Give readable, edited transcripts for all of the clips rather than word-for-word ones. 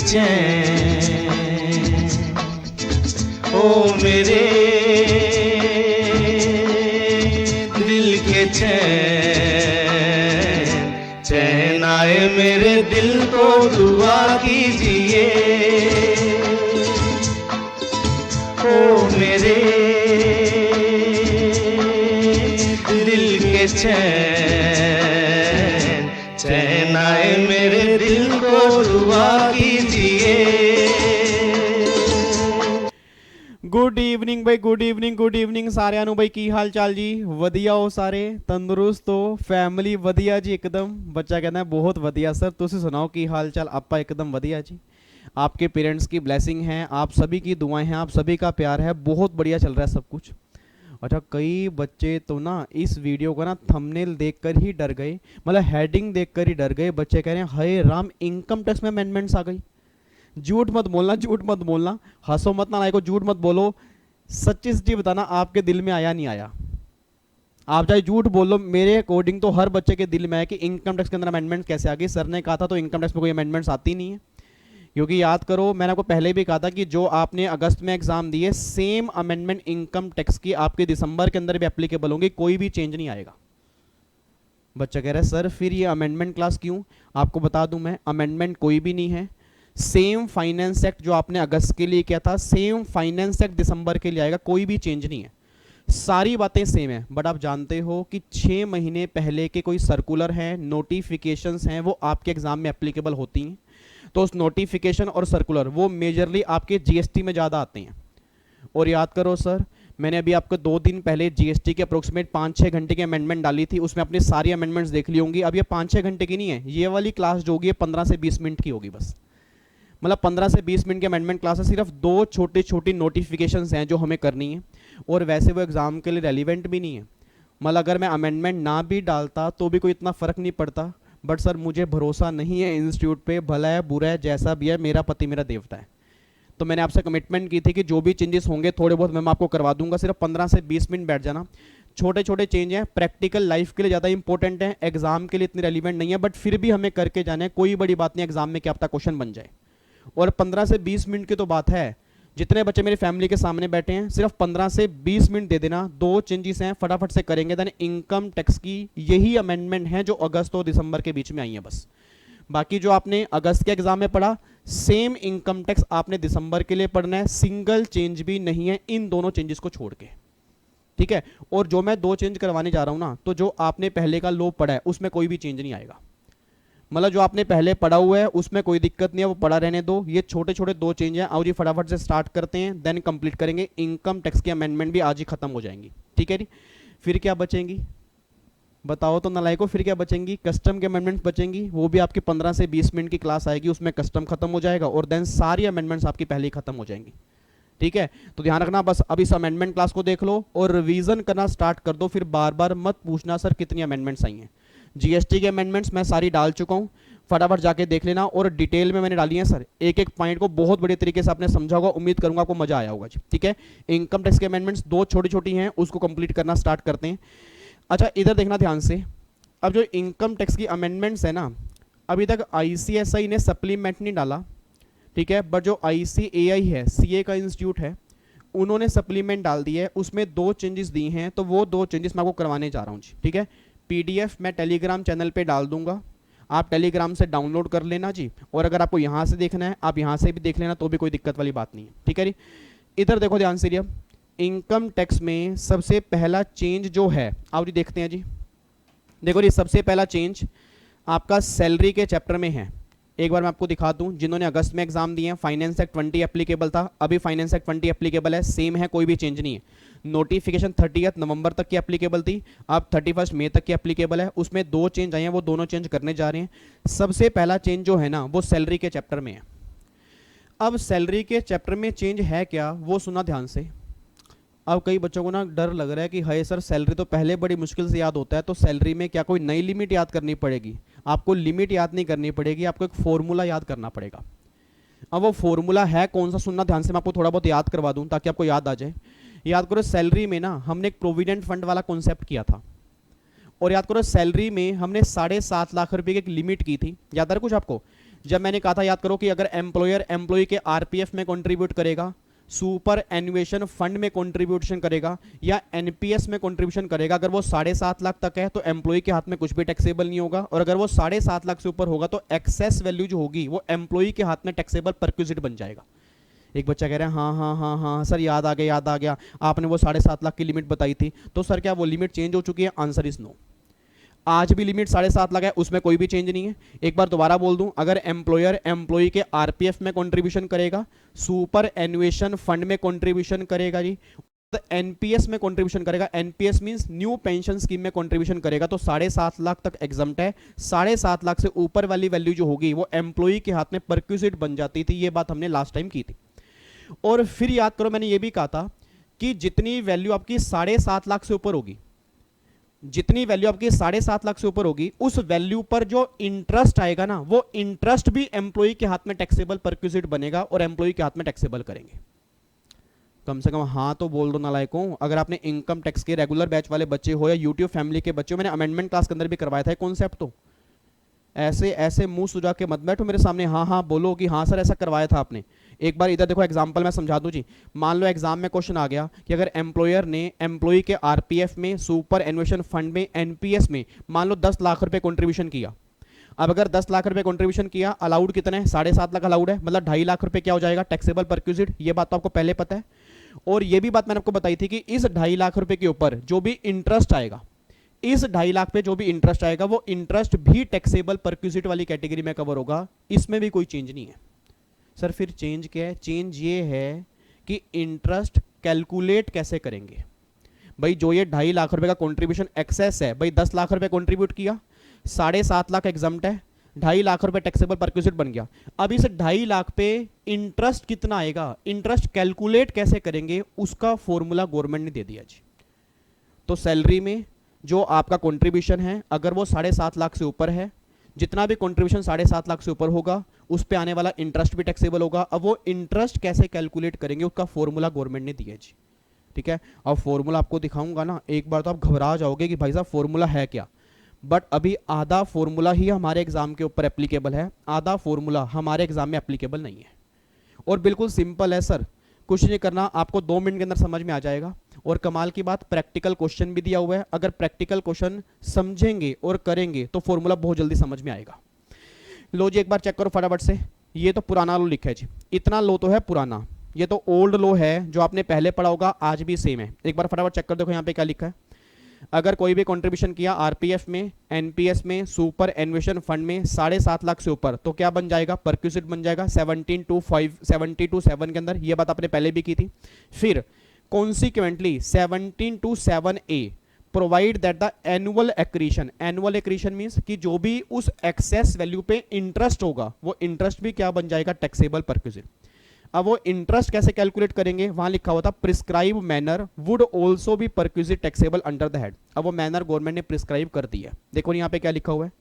चैन, ओ मेरे दिल के चैन, चैन आए मेरे दिल को दुआ कीजिए, ओ मेरे दिल के चैन, चैन आए मेरे दिल को दुआ कीजिए। गुड इवनिंग भाई, गुड इवनिंग ਸਾਰਿਆਂ ਨੂੰ भाई। ਕੀ ਹਾਲ ਚਾਲ ਜੀ? ਵਧੀਆ ਹੋ ਸਾਰੇ? ਤੰਦਰੁਸਤ ਹੋ? ਫੈਮਿਲੀ ਵਧੀਆ ਜੀ एकदम? ਬੱਚਾ ਕਹਿੰਦਾ ਬਹੁਤ ਵਧੀਆ ਸਰ, ਤੁਸੀਂ ਸੁਣਾਓ ਕੀ ਹਾਲ ਚਾਲ? ਆਪਾਂ एकदम ਵਧੀਆ जी। आपके पेरेंट्स की ब्लेसिंग है, आप सभी की दुआएं हैं, आप सभी का प्यार है, बहुत बढ़िया चल रहा है सब कुछ। अच्छा, कई बच्चे तो ना इस वीडियो का ना थंबनेल देखकर ही डर गए, मतलब हेडिंग देखकर ही डर गए। बच्चे कह रहे हैं हाय राम, इनकम टैक्स में अमेंडमेंट्स आ गई। झूठ मत बोलना, झूठ मत बोलना, हंसो मत ना, को झूठ मत बोलो, सच्ची सच्ची बताना आपके दिल में आया नहीं आया। आप चाहे झूठ बोल लो, मेरे अकॉर्डिंग तो हर बच्चे के दिल में है कि इनकम टैक्स के अंदर अमेंडमेंट कैसे आ गई। सर ने कहा था तो इनकम टैक्स में कोई अमेंडमेंट्स आती नहीं है, क्योंकि याद करो मैंने आपको पहले भी कहा था कि जो आपने अगस्त में एग्जाम दिए, सेम अमेंडमेंट इनकम टैक्स की आपके दिसंबर के अंदर भी एप्लीकेबल होंगे, कोई भी चेंज नहीं आएगा। बच्चा कह रहा है सर फिर ये अमेंडमेंट क्लास क्यों? आपको बता दूं मैं, अमेंडमेंट कोई भी नहीं है। सेम फाइनेंस एक्ट जो आपने अगस्त के लिए किया था, सेम फाइनेंस एक्ट दिसंबर के लिए आएगा, कोई भी चेंज नहीं है, सारी बातें सेम है। बट आप जानते हो कि 6 महीने पहले के कोई सर्कुलर हैं, नोटिफिकेशंस हैं, वो आपके एग्जाम में एप्लीकेबल होती हैं। तो उस नोटिफिकेशन और सर्कुलर वो मेजरली आपके जीएसटी में ज़्यादा आते हैं। और याद करो सर, मैंने अभी आपको 2 दिन पहले जीएसटी के अप्रोक्सीमेट 5-6 घंटे की अमेंडमेंट डाली थी, उसमें अपनी सारी अमेंडमेंट्स देख ली होंगी। अब ये 5-6 घंटे की नहीं है, ये वाली क्लास जो होगी 15 से 20 मिनट की होगी बस। मतलब 15 से 20 मिनट की अमेंडमेंट क्लास है, सिर्फ 2 छोटी छोटी नोटिफिकेशंस हैं जो हमें करनी है, और वैसे वो एग्जाम के लिए रेलिवेंट भी नहीं है। मतलब अगर मैं अमेंडमेंट ना भी डालता तो भी कोई इतना फ़र्क नहीं पड़ता। बट सर मुझे भरोसा नहीं है इंस्टीट्यूट पे, भला है बुरा है जैसा भी है, मेरा पति मेरा देवता है। तो मैंने आपसे कमिटमेंट की थी कि जो भी चेंजेस होंगे थोड़े बहुत मैं आपको करवा दूंगा, सिर्फ 15 से 20 मिनट बैठ जाना। छोटे छोटे चेंज हैं, प्रैक्टिकल लाइफ के लिए ज़्यादा इंपॉर्टेंट है, एग्जाम के लिए इतनी रेलिवेंट नहीं है, बट फिर भी हमें करके जाना है। कोई बड़ी बात नहीं, एग्जाम में क्या पता क्वेश्चन बन जाए। और 15 से 20 मिनट की तो बात है, जितने बच्चे मेरी फैमिली के सामने बैठे हैं सिर्फ 15 से 20 मिनट दे देना, 2 चेंजेस हैं फटाफट से करेंगे। देन इनकम टैक्स की यही अमेंडमेंट है जो अगस्त और दिसंबर के बीच में आई है बस। बाकी जो आपने अगस्त के एग्जाम में पढ़ा, सेम इनकम टैक्स आपने दिसंबर के लिए पढ़ना है, सिंगल चेंज भी नहीं है इन दोनों चेंजेस को छोड़ के, ठीक है। और जो मैं 2 चेंज करवाने जा रहा हूं ना, तो जो आपने पहले का लो पढ़ा है उसमें कोई भी चेंज नहीं आएगा। मतलब जो आपने पहले पढ़ा हुआ है उसमें कोई दिक्कत नहीं है, वो पढ़ा रहने दो। ये छोटे छोटे 2 चेंज हैं, आओ जी फटाफट से स्टार्ट करते हैं, देन कंप्लीट करेंगे। इनकम टैक्स की अमेंडमेंट भी आज ही खत्म हो जाएंगी, ठीक है जी। फिर क्या बचेंगी बताओ तो नालायकों, फिर क्या बचेंगी? कस्टम के अमेंडमेंट्स बचेंगी, वो भी आपकी 15 से 20 मिनट की क्लास आएगी, उसमें कस्टम खत्म हो जाएगा, और देन सारी अमेंडमेंट्स आपकी पहले ही खत्म हो जाएंगी, ठीक है। तो ध्यान रखना, बस अब इस अमेंडमेंट क्लास को देख लो और रिवीजन करना स्टार्ट कर दो। फिर बार बार मत पूछना सर कितनी अमेंडमेंट्स आई हैं। जीएसटी के अमेंडमेंट्स मैं सारी डाल चुका हूँ, फटाफट जाके देख लेना, और डिटेल में मैंने डाली है सर, एक एक पॉइंट को बहुत बड़े तरीके से आपने समझा होगा, उम्मीद करूंगा आपको मजा आया होगा जी, ठीक है। इनकम टैक्स के अमेंडमेंट्स 2 छोटी छोटी हैं, उसको कंप्लीट करना स्टार्ट करते हैं। अच्छा इधर देखना ध्यान से, अब जो इनकम टैक्स की अमेंडमेंट्स है ना, अभी तक ICSI ने सप्लीमेंट नहीं डाला, ठीक है, बट जो ICAI है, CA का इंस्टीट्यूट है, उन्होंने सप्लीमेंट डाल दी है, उसमें 2 चेंजेस दी हैं, तो वो 2 चेंजेस मैं आपको करवाने जा रहा हूँ जी, ठीक है। PDF मैं टेलीग्राम चैनल पे डाल दूंगा, आप टेलीग्राम से डाउनलोड कर लेना जी, और अगर आपको यहाँ से देखना है आप यहाँ से भी देख लेना, तो भी कोई दिक्कत वाली बात नहीं है, ठीक है जी। इधर देखो ध्यान से, इनकम टैक्स में सबसे पहला चेंज जो है, आओ जी देखते हैं जी। देखो जी, सबसे पहला चेंज आपका सैलरी के चैप्टर में है। एक बार मैं आपको दिखा दूं, जिन्होंने अगस्त में एग्जाम दिए हैं, फाइनेंस एक्ट 20 एप्लीकेबल था, अभी फाइनेंस एक्ट 20 एप्लीकेबल है, सेम है, कोई भी चेंज नहीं है। नोटिफिकेशन 30 नवंबर तक की एप्लीकेबल थी, अब 31 मई तक की एप्लीकेबल है, उसमें 2 चेंज आए हैं, वो दोनों चेंज करने जा रहे हैं। सबसे पहला चेंज जो है ना, वो सैलरी के चैप्टर में है। अब सैलरी के चैप्टर में चेंज है क्या, वो सुना ध्यान से। अब कई बच्चों को ना डर लग रहा है कि हाय सर सैलरी तो पहले बड़ी मुश्किल से याद होता है, तो सैलरी में क्या कोई नई लिमिट याद करनी पड़ेगी? आपको लिमिट याद नहीं करनी पड़ेगी, आपको एक फॉर्मूला याद करना पड़ेगा। अब वो फॉर्मूला है कौन सा, सुनना ध्यान से, मैं आपको थोड़ा बहुत याद करवा दूं ताकि आपको याद आ जाए। याद करो, सैलरी में ना हमने एक प्रोविडेंट फंड वाला कॉन्सेप्ट किया था, और याद करो सैलरी में हमने 7.5 लाख रुपए की एक लिमिट की थी, याद आ रहा कुछ आपको? जब मैंने कहा था, याद करो, कि अगर एम्प्लॉयर एम्प्लॉय के आरपीएफ में कंट्रीब्यूट करेगा, सुपर एन्युएशन फंड में कंट्रीब्यूशन करेगा या एनपीएस में कंट्रीब्यूशन करेगा, अगर वो 7.5 लाख तक है तो एम्प्लॉय के हाथ में कुछ भी टैक्सेबल नहीं होगा, और अगर वो 7.5 लाख से ऊपर होगा तो एक्सेस वैल्यू जो होगी वो एम्प्लॉय के हाथ में टैक्सेबल परक्विजिट बन जाएगा। एक बच्चा कह रहा है हाँ हाँ हाँ हाँ सर, याद आ गया याद आ गया, आपने वो 7.5 लाख की लिमिट बताई थी, तो सर क्या वो लिमिट चेंज हो चुकी है? Answer is no. आज भी लिमिट 7.5 लाख है, उसमें कोई भी चेंज नहीं है। एक बार दोबारा बोल दूं, अगर एम्प्लॉयर एम्प्लॉय के आरपीएफ में कंट्रीब्यूशन करेगा, सुपर एन्युएशन फंड में कंट्रीब्यूशन करेगा जी, तो एनपीएस में कंट्रीब्यूशन करेगा, NPS means new pension scheme में कंट्रीब्यूशन करेगा, तो 7.5 लाख तक एग्जम्प्ट है। 7.5 लाख से ऊपर वाली वैल्यू जो होगी वो एम्प्लॉय के हाथ में परक्विजिट बन जाती थी। ये बात हमने लास्ट टाइम की थी। और फिर याद करो, मैंने ये भी कहा था कि जितनी वैल्यू आपकी 7.5 लाख से ऊपर होगी, जितनी वैल्यू आपकी 7.5 लाख से ऊपर होगी, उस वैल्यू पर जो इंटरेस्ट आएगा ना, वो इंटरेस्ट भी एम्प्लॉय के हाथ में टैक्सेबल परक्विजिट बनेगा और एम्प्लॉय के हाथ में टैक्सेबल करेंगे। कम से कम हाँ तो बोल दो नालायकों। अगर आपने इनकम टैक्स के रेगुलर बैच वाले बच्चे हो या यूट्यूब फैमिली के बच्चे हो, मैंने अमेंडमेंट क्लास के अंदर भी करवाया था कॉन्सेप्ट, तो ऐसे ऐसे मुंह सुझा के मत बैठो मेरे सामने, हाँ हाँ बोलो कि हाँ सर ऐसा करवाया था आपने। एक बार इधर देखो, एग्जांपल मैं समझा दूं जी। मान लो एग्जाम में क्वेश्चन आ गया कि अगर एम्प्लॉयर ने एम्प्लॉय के आरपीएफ में, सुपर एन्युएशन फंड में, एनपीएस में मान लो 10 लाख रुपए कंट्रीब्यूशन किया। अब अगर 10 लाख रुपए कंट्रीब्यूशन किया, अलाउड कितना है? 7.5 लाख अलाउड है, मतलब 2.5 लाख रुपए क्या हो जाएगा? Taxable perquisite. ये बात तो आपको पहले पता है। और ये भी बात मैंने आपको बताई थी कि इस 2.5 लाख रुपए के ऊपर जो भी इंटरेस्ट आएगा, इस 2.5 लाख पे जो भी इंटरेस्ट आएगा, वो इंटरेस्ट भी टैक्सेबल परक्विजिट वाली कैटेगरी में कवर होगा। इसमें भी कोई चेंज नहीं है। सर फिर चेंज क्या है? चेंज ये है कि इंटरेस्ट कैलकुलेट कैसे करेंगे। भाई जो ये 2.5 लाख रुपए का कंट्रीब्यूशन एक्सेस है, भाई 10 लाख रुपए कंट्रीब्यूट किया, 7.5 लाख एग्जम्प्ट है, 2.5 लाख रुपए टैक्सेबल परक्विजिट बन गया। अब इस 2.5 लाख पे इंटरेस्ट कितना आएगा, इंटरेस्ट कैलकुलेट कैसे करेंगे, उसका फॉर्मूला गवर्नमेंट ने दे दिया जी। तो सैलरी में जो आपका कंट्रीब्यूशन है, अगर वो 7.5 लाख से ऊपर है, जितना भी कंट्रीब्यूशन 7.5 लाख से ऊपर होगा, उस पे आने वाला इंटरेस्ट भी टैक्सेबल होगा। अब वो इंटरेस्ट कैसे कैलकुलेट करेंगे, उसका फॉर्मूला गवर्नमेंट ने दिया जी। ठीक है, अब फॉर्मूला आपको दिखाऊंगा ना, एक बार तो आप घबरा जाओगे कि भाई साहब फॉर्मूला है क्या। बट अभी आधा फॉर्मूला ही हमारे एग्जाम के ऊपर एप्लीकेबल है, आधा फॉर्मूला हमारे एग्जाम में एप्लीकेबल नहीं है। और बिल्कुल सिंपल है सर, कुछ नहीं करना, आपको 2 मिनट के अंदर समझ में आ जाएगा। और कमाल की बात, प्रैक्टिकल क्वेश्चन भी दिया हुआ है। अगर प्रैक्टिकल क्वेश्चन समझेंगे और करेंगे तो फॉर्मूला बहुत जल्दी समझ में आएगा। लो जी एक बार चेक करो फटाफट से। ये तो पुराना लो लिखा है जी, इतना लो तो है पुराना, ये तो ओल्ड लो है जो आपने पहले पढ़ा होगा, आज भी सेम है। एक बार फटाफट चेक कर देखो यहाँ पे क्या लिखा है। अगर कोई भी कंट्रीब्यूशन किया आरपीएफ में, एनपीएस में, सुपर एन्युएशन फंड में 7.5 लाख से ऊपर, तो क्या बन जाएगा? परक्विजिट बन जाएगा 17(2)(7) के अंदर। ये बात आपने पहले भी की थी। फिर consequently 17(2)(7)(a provide that the annual accretion, annual accretion means कि जो भी उस एक्सेस वैल्यू पे इंटरेस्ट होगा, वो इंटरेस्ट भी क्या बन जाएगा? Taxable perquisite. अब वो इंटरेस्ट कैसे कैलकुलेट करेंगे? वहां लिखा हुआ था prescribe manner would also be perquisite taxable under the head. अब वो मैनर गवर्नमेंट ने प्रिस्क्राइब कर दिया। देखो यहाँ पे क्या लिखा हुआ है,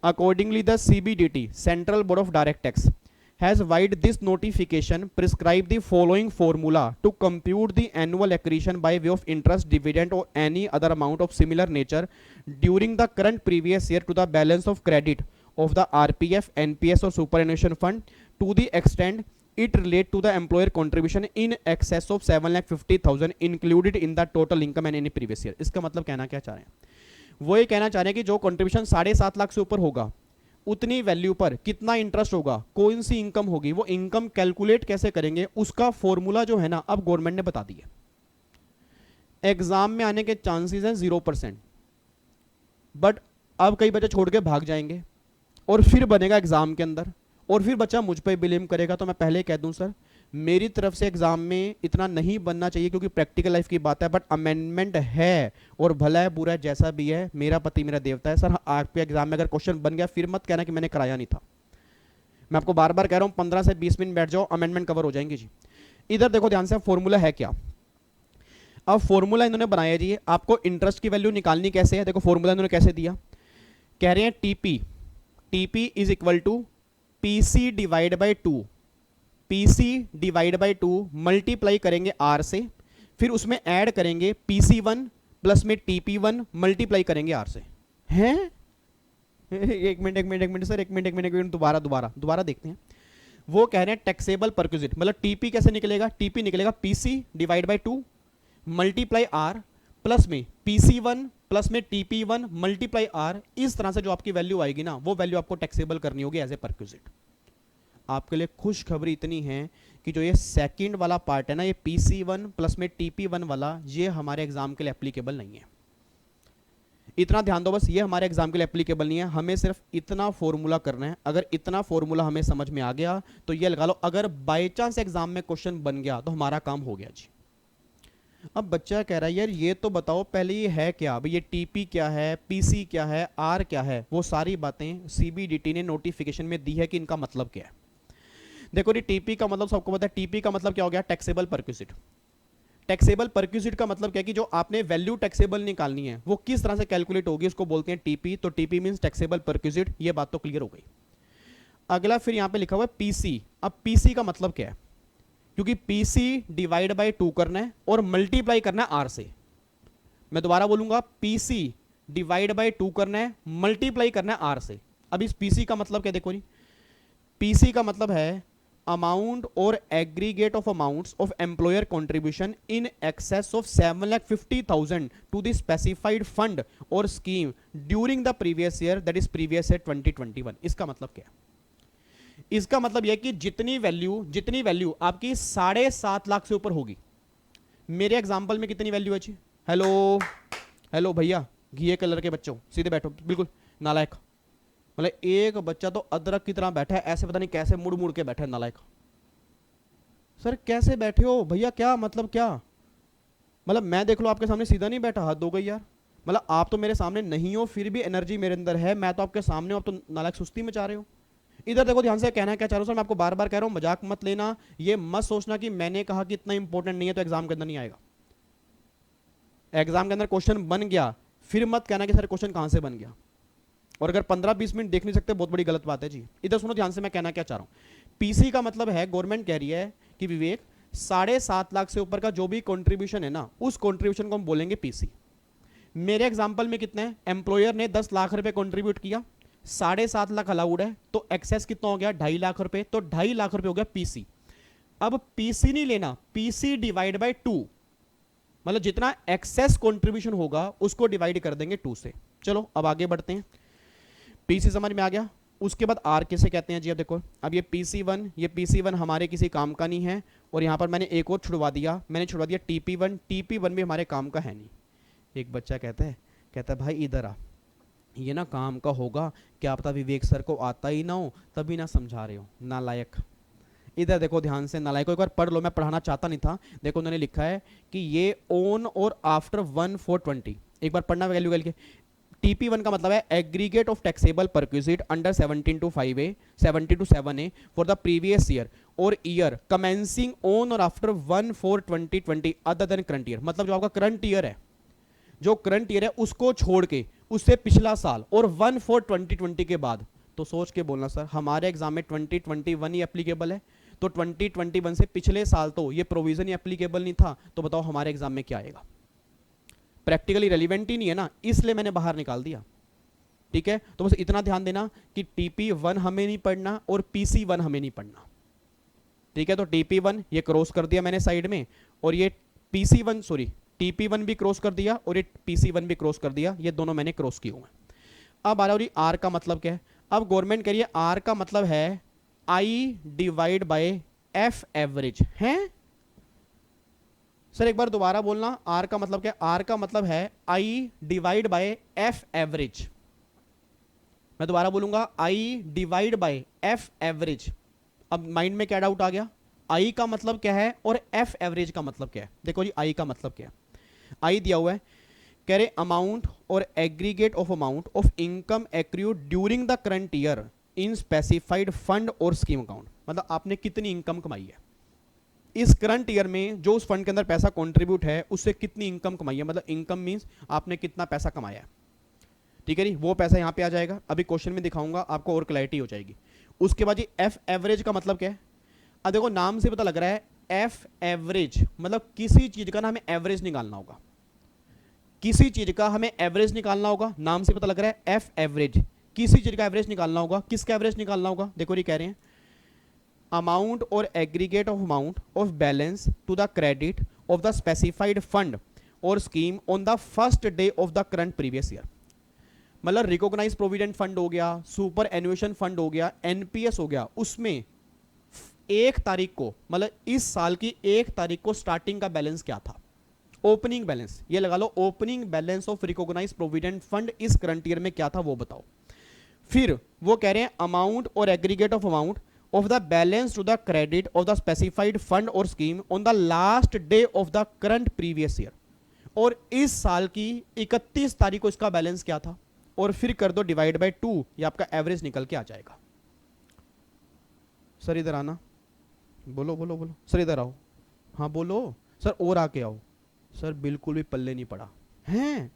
accordingly the CBDT central board of direct tax has wide this notification prescribe the following formula to compute the annual accretion by way of interest, dividend or any other amount of similar nature during the current previous year to the balance of credit of the RPF, NPS or superannuation fund to the extent it relate to the employer contribution in excess of 7,50,000 included in the total income and any previous year। इसका मतलब कहना क्या चाह रहे हैं? वो ये कहना चाह रहे हैं कि जो कंट्रीब्यूशन 7.5 लाख से ऊपर होगा, उतनी वैल्यू पर कितना इंटरेस्ट होगा, कौन सी इनकम होगी, वो इनकम कैलकुलेट कैसे करेंगे, उसका फॉर्मूला जो है ना अब गवर्नमेंट ने बता दिया। एग्जाम में आने के चांसेस हैं 0%, बट अब कई बच्चे छोड़ के भाग जाएंगे और फिर बनेगा एग्जाम के अंदर, और फिर बच्चा मुझ पर ब्लेम करेगा। तो मैं पहले कह दूं सर, मेरी तरफ से एग्जाम में इतना नहीं बनना चाहिए क्योंकि प्रैक्टिकल लाइफ की बात है, बट अमेंडमेंट है और भला है बुरा है जैसा भी है, मेरा पति मेरा देवता है। सर आपके एग्जाम में अगर क्वेश्चन बन गया फिर मत कहना कि मैंने कराया नहीं था। मैं आपको बार बार कह रहा हूं 15 से 20 मिनट बैठ जाओ, अमेंडमेंट कवर हो जाएंगे जी। इधर देखो ध्यान से, फॉर्मूला है क्या। अब फॉर्मूला इन्होंने बनाया जी, आपको इंटरेस्ट की वैल्यू निकालनी कैसे है। देखो फॉर्मूला इन्होंने कैसे दिया, कह रहे हैं TP is equal to PC divide by 2, PC divide by 2 multiply करेंगे R से, फिर उसमें ऐड करेंगे PC1 प्लस में TP1 मल्टीप्लाई करेंगे R से। हैं एक मिनट सर, एक मिनट दोबारा देखते हैं। वो कह रहे हैं टैक्सेबल परक्विजिट, मतलब टीपी कैसे निकलेगा? टीपी निकलेगा PC divide by 2 multiply R plus में PC1 प्लस में TP1 मल्टीप्लाई आर। इस तरह से जो आपकी वैल्यू आएगी ना, वो वैल्यू आपको टैक्सेबल करनी होगी एज ए परक्विजिट। आपके लिए खुशखबरी इतनी है कि जो ये सेकंड वाला पार्ट है ना, ये PC1 प्लस में TP1 वाला, ये हमारे एग्जाम के लिए एप्लीकेबल नहीं है। इतना ध्यान दो बस, ये हमारे एग्जाम के लिए एप्लीकेबल नहीं है। हमें सिर्फ इतना फॉर्मूला करना है। अगर इतना फॉर्मूला हमें समझ में आ गया तो ये लगा लो, अगर बाय चांस एग्जाम में क्वेश्चन बन गया तो हमारा काम हो गया जी। अब बच्चा कह रहा है यार ये तो बताओ पहले ये है क्या? अब ये टीपी क्या है, पीसी क्या है, आर क्या है? वो सारी बातें सीबीडीटी ने नोटिफिकेशन में दी है कि इनका मतलब क्या है। देखो जी, टीपी का मतलब सबको पता है। टीपी का मतलब क्या हो गया? Taxable perquisite. टैक्सेबल परक्विजिट का मतलब क्या है कि जो आपने वैल्यू टैक्सेबल निकालनी है वो किस तरह से कैलकुलेट होगी, उसको बोलते हैं टीपी। तो टीपी मींस टैक्सेबल परक्विजिट। ये बात तो क्लियर हो गई। अगला फिर यहां पे लिखा हुआ है पीसी। अब पीसी का मतलब क्या है? क्योंकि पीसी डिवाइड बाय 2 करना है और मल्टीप्लाई करना है आर से। मैं दोबारा बोलूंगा, पीसी डिवाइड बाय 2 करना है, मल्टीप्लाई करना है आर से। अब इस पीसी का मतलब क्या? देखो जी, पीसी का मतलब है अमाउंट और aggregate of amounts of employer contribution in excess of 7,50,000 to the specified fund और scheme during the previous year, that is previous year 2021। इसका मतलब क्या है? इसका मतलब यह कि जितनी वैल्यू आपकी 7.5 लाख से ऊपर होगी। मेरे एग्जांपल में कितनी वैल्यू है जी? हेलो भैया, घिये कलर के बच्चों सीधे बैठो, बिल्कुल नालायक। मतलब एक बच्चा तो अदरक की तरह बैठा है, ऐसे पता नहीं कैसे मुड़ मुड़ के बैठा है, नालायक। सर कैसे बैठे हो भैया? क्या मतलब क्या? मतलब मैं देख लो आपके सामने सीधा नहीं बैठा, हद हो गई यार। मतलब आप तो मेरे सामने नहीं हो फिर भी एनर्जी मेरे अंदर है, मैं तो आपके सामने हूं, आप तो नालायक सुस्ती में चाह रहे हो। इधर देखो ध्यान से, कहना क्या चाह रहा हूं सर, मैं आपको बार बार कह रहा हूं, मजाक मत लेना। ये मत सोचना कि मैंने कहा कि इतना इंपॉर्टेंट नहीं है तो एग्जाम के अंदर नहीं आएगा। एग्जाम के अंदर क्वेश्चन बन गया फिर मत कहना कि सर क्वेश्चन कहां से बन गया। और अगर 15-20 मिनट देख नहीं सकते बहुत बड़ी गलत बात है जी। इधर सुनो ध्यान से, मैं कहना क्या चाह रहा हूं। पीसी का मतलब है, गवर्नमेंट कह रही है कि विवेक 7.5 लाख से ऊपर का जो भी कंट्रीब्यूशन है ना, उस कंट्रीब्यूशन को हम बोलेंगे पीसी। मेरे एग्जांपल में कितना है? एम्प्लॉयर ने 10 लाख रुपए कंट्रीब्यूट किया, 7.5 लाख अलाउड है, तो एक्सेस कितना हो गया? 2.5 लाख रुपए। तो 2.5 लाख रुपए हो गया पीसी। अब पीसी नहीं लेना, पीसी डिवाइड बाय 2, मतलब जितना एक्सेस कंट्रीब्यूशन होगा उसको डिवाइड कर देंगे 2 से। चलो अब आगे बढ़ते हैं। पीसी समझ में आ गया। उसके बाद आर किसे कहते हैं जी? अब देखो, अब ये PC1 हमारे किसी काम का नहीं है, और यहां पर मैंने एक और छुड़वा दिया, TP1 भी हमारे काम का है नहीं। एक बच्चा कहता है भाई इधर आ, ये ना काम का होगा, क्या पता विवेक सर को आता ही ना हो तभी ना समझा रहे हो, नालायक। इधर देखो ध्यान से, नालायक को एक बार पढ़ लो, मैं पढ़ाना चाहता नहीं था। देखो उन्होंने लिखा है कि ये ऑन और आफ्टर 1/4/20, एक बार पढ़ना वैल्यू के। TP1 का मतलब है aggregate of taxable perquisite under 17 to 5A 70 to 7A for the previous year और ईयर कमेंसिंग ऑन और after 1/4/2020 other than current year. मतलब जो आपका करंट ईयर है, उसको छोड़ के उससे पिछला साल और 1/4/2020 के बाद। तो सोच के बोलना सर, हमारे एग्जाम में 2021 ही एप्लीकेबल है, तो 2021 से पिछले साल तो ये प्रोविजन ही एप्लीकेबल नहीं था, तो बताओ हमारे एग्जाम में क्या आएगा? प्रैक्टिकली रेलिवेंट ही नहीं है ना, इसलिए मैंने बाहर निकाल दिया। ठीक है, तो बस इतना ध्यान देना कि TP1 हमें नहीं पढ़ना और PC1 हमें नहीं पढ़ना। ठीक है, तो TP1 ये क्रॉस कर दिया मैंने साइड में, और ये TP1 भी क्रॉस कर दिया और ये PC1 भी क्रॉस कर दिया, ये दोनों मैंने क्रॉस किए हुए। अब आ रहा है आर का मतलब क्या है? अब गवर्नमेंट कह रही है आर का मतलब है I divide by F average है। सर एक बार दोबारा बोलना, आर का मतलब क्या? आर का मतलब है I divide by F average. मैं दोबारा बोलूंगा, I divide by F average. अब माइंड में क्या डाउट आ गया? I का मतलब क्या है और F एवरेज का मतलब क्या है? देखो जी, I का मतलब क्या है? I दिया हुआ है, कह रहे अमाउंट और aggregate of amount of income accrued during the current year in specified fund और स्कीम अकाउंट। मतलब आपने कितनी इनकम कमाई है इस करंट ईयर में, जो उस फंड के अंदर पैसा कंट्रीब्यूट है उससे कितनी इनकम कमाई है। मतलब इनकम मींस आपने कितना पैसा कमाया है। ठीक है जी, वो पैसा यहां पे आ जाएगा, अभी क्वेश्चन में दिखाऊंगा, आपको और क्लैरिटी हो जाएगी। उसके बाद जी एफ एवरेज का मतलब क्या है? अब देखो नाम से पता लग रहा है, एफ एवरेज मतलब किसी चीज का ना हमें एवरेज निकालना होगा, किसी चीज का हमें एवरेज निकालना होगा, नाम से पता लग रहा है एफ एवरेज। किसी चीज का एवरेज निकालना होगा, किसका एवरेज निकालना होगा? देखो ये कह रहे हैं अमाउंट और aggregate of amount of balance to the credit of the specified fund और scheme on the first day of the current previous year. मतलब रिकॉग्नाइज प्रोविडेंट फंड हो गया, सुपर एन्युएशन फंड हो गया, एनपीएस हो गया, उसमें 1 तारीख को, मतलब इस साल की 1 तारीख को स्टार्टिंग का बैलेंस क्या था? ओपनिंग बैलेंस, ये लगा लो, opening balance of recognise provident fund इस करंट ईयर में क्या था वो बताओ। फिर वो कह रहे हैं अमाउंट और aggregate of amount of the balance to the credit of the specified fund और scheme on the last day of the current previous year. और इस साल की 31 तारीख को इसका बैलेंस क्या था, और फिर कर दो डिवाइड बाय 2, ये आपका एवरेज निकल के आ जाएगा। सर इधर आना, बोलो बोलो बोलो, सर इधर आओ, हाँ बोलो सर, और आके आओ। सर बिल्कुल भी पल्ले नहीं पड़ा हैं?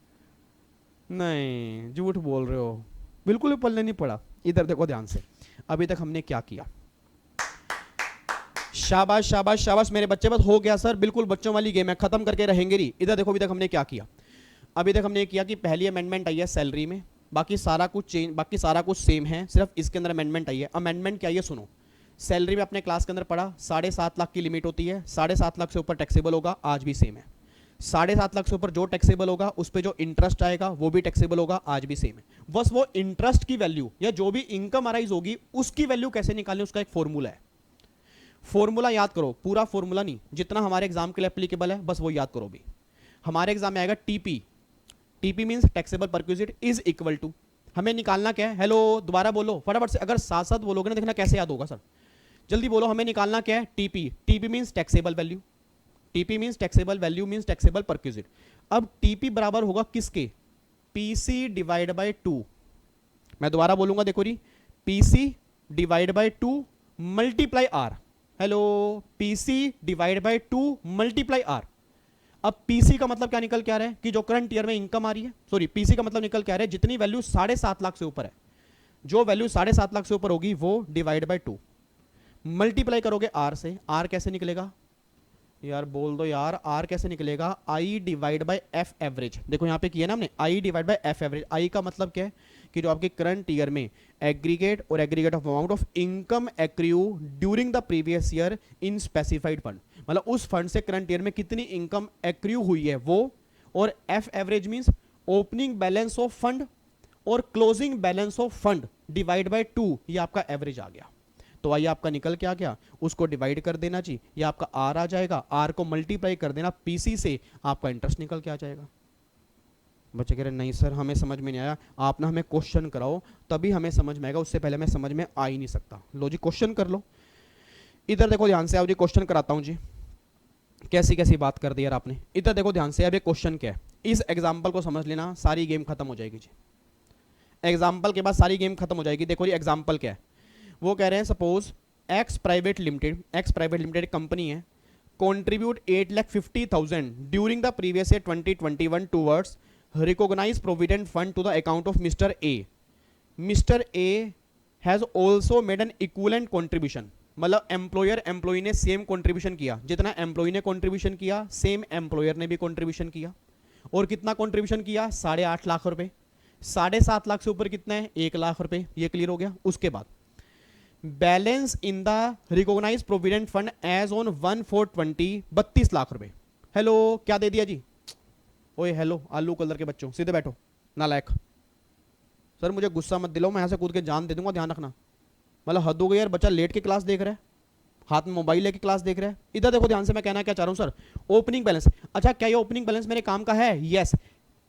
नहीं, झूठ बोल रहे हो, बिल्कुल भी पल्ले नहीं पड़ा। इधर देखो ध्यान से, अभी तक हमने क्या किया। शाबाश शाबाश शाबाश मेरे बच्चे, बस हो गया सर, बिल्कुल बच्चों वाली गेम है, खत्म करके रहेंगे नहीं। इधर देखो अभी तक हमने क्या किया। अभी तक हमने किया कि पहली अमेंडमेंट आई है सैलरी में, बाकी सारा कुछ चेंज, बाकी सारा कुछ सेम है, सिर्फ इसके अंदर अमेंडमेंट आई है। अमेंडमेंट क्या है सुनो। सैलरी में अपने क्लास के अंदर पढ़ा 7.5 लाख की लिमिट होती है, 7.5 लाख से ऊपर टैक्सेबल होगा, आज भी सेम है। 7.5 लाख से ऊपर जो टैक्सेबल होगा उस पर जो इंटरेस्ट आएगा वो भी टैक्सेबल होगा, आज भी सेम है। बस वो इंटरेस्ट की वैल्यू या जो भी इनकम अराइज होगी उसकी वैल्यू कैसे निकालनी, उसका एक फॉर्मूला है। फॉर्मूला याद करो, पूरा फॉर्मूला नहीं, जितना हमारे एग्जाम के लिए एप्लीकेबल है बस वो याद करो भी। हमारे एग्जाम में आएगा TP, TP means taxable perquisite is equal to, हमें निकालना क्या है? हेलो दोबारा बोलो फटाफट से, अगर साथ साथ बोलोगे ना देखना कैसे याद होगा सर, जल्दी बोलो। हमें निकालना क्या है? TP, TP means taxable value, TP means taxable value means taxable perquisite. अब टीपी बराबर होगा किसके? PC divide by 2। मैं दोबारा बोलूंगा, देखो री, PC divide by 2 multiply R. Hello, PC divide by 2 multiply R. अब पीसी का मतलब क्या निकल के आ रहा है कि जो करंट ईयर में इनकम आ रही है, सॉरी पीसी का मतलब निकल के आ रहा है जितनी वैल्यू 7.5 लाख से ऊपर है, जो वैल्यू 7.5 लाख से ऊपर होगी वो डिवाइड बाय 2, मल्टीप्लाई करोगे आर से। आर कैसे निकलेगा यार, बोल दो यार, आर कैसे निकलेगा? I divide by F average. देखो यहाँ पे किया ना हमने, I divide by F average. I का मतलब क्या है कि जो आपके करंट ईयर में एग्रीगेट और aggregate of amount of income accrue during the previous year in specified fund, मतलब उस फंड से करंट ईयर में कितनी इनकम एक्रू हुई है वो, और F average means opening balance of fund और closing balance of fund divide by 2, ये आपका एवरेज आ गया। तो आइए आपका निकल के आ गया, उसको डिवाइड कर देना चाहिए, ये आपका आर आ जाएगा, आर को मल्टीप्लाई कर देना पीसी से, आपका इंटरेस्ट निकल के आ जाएगा। बच्चे कह रहे नहीं सर हमें समझ में नहीं आया, आप ना हमें क्वेश्चन कराओ तभी हमें समझ में आएगा, उससे पहले मैं समझ में आ ही नहीं सकता। लो जी क्वेश्चन कर लो। इधर देखो ध्यान से, आओ जी क्वेश्चन कराता हूं जी। कैसी कैसी बात कर दी यार आपने। इधर देखो ध्यान से, अब ये क्वेश्चन क्या है, इस एग्जाम्पल को समझ लेना, सारी गेम खत्म हो जाएगी जी। एग्जाम्पल के बाद सारी गेम खत्म हो जाएगी। देखो जी एग्जाम्पल क्या है, वो कह रहे हैं suppose X private limited company है, contribute 8,50,000 during the previous year 2021 towards recognise provident fund to the account of Mister A. Mister A has also made an equivalent contribution, मतलब एम्प्लॉय ने सेम कॉन्ट्रीब्यूशन किया, जितना employ ने contribution किया same employer ने भी contribution किया। और कितना कॉन्ट्रीब्यूशन किया? 8.5 लाख रुपए। 7.5 लाख से ऊपर कितना है? 1 लाख रुपए। ये क्लियर हो गया। उसके बाद balance in the recognise provident fund as on 1/4/20 32 lakh रुपए। हेलो क्या दे दिया जी? ओए हेलो आलू कलर के बच्चों, सीधे बैठो नालायक। सर मुझे गुस्सा मत दिलाओ, मैं यहाँ से कूद के जान दे दूंगा, ध्यान रखना। मतलब हद हो गई यार, बच्चा लेट के क्लास देख रहा है, हाथ में मोबाइल लेके क्लास देख रहा है। इधर देखो ध्यान से, मैं कहना क्या चाह रहा हूँ सर, ओपनिंग बैलेंस। अच्छा क्या ये ओपनिंग बैलेंस मेरे काम का है? यस।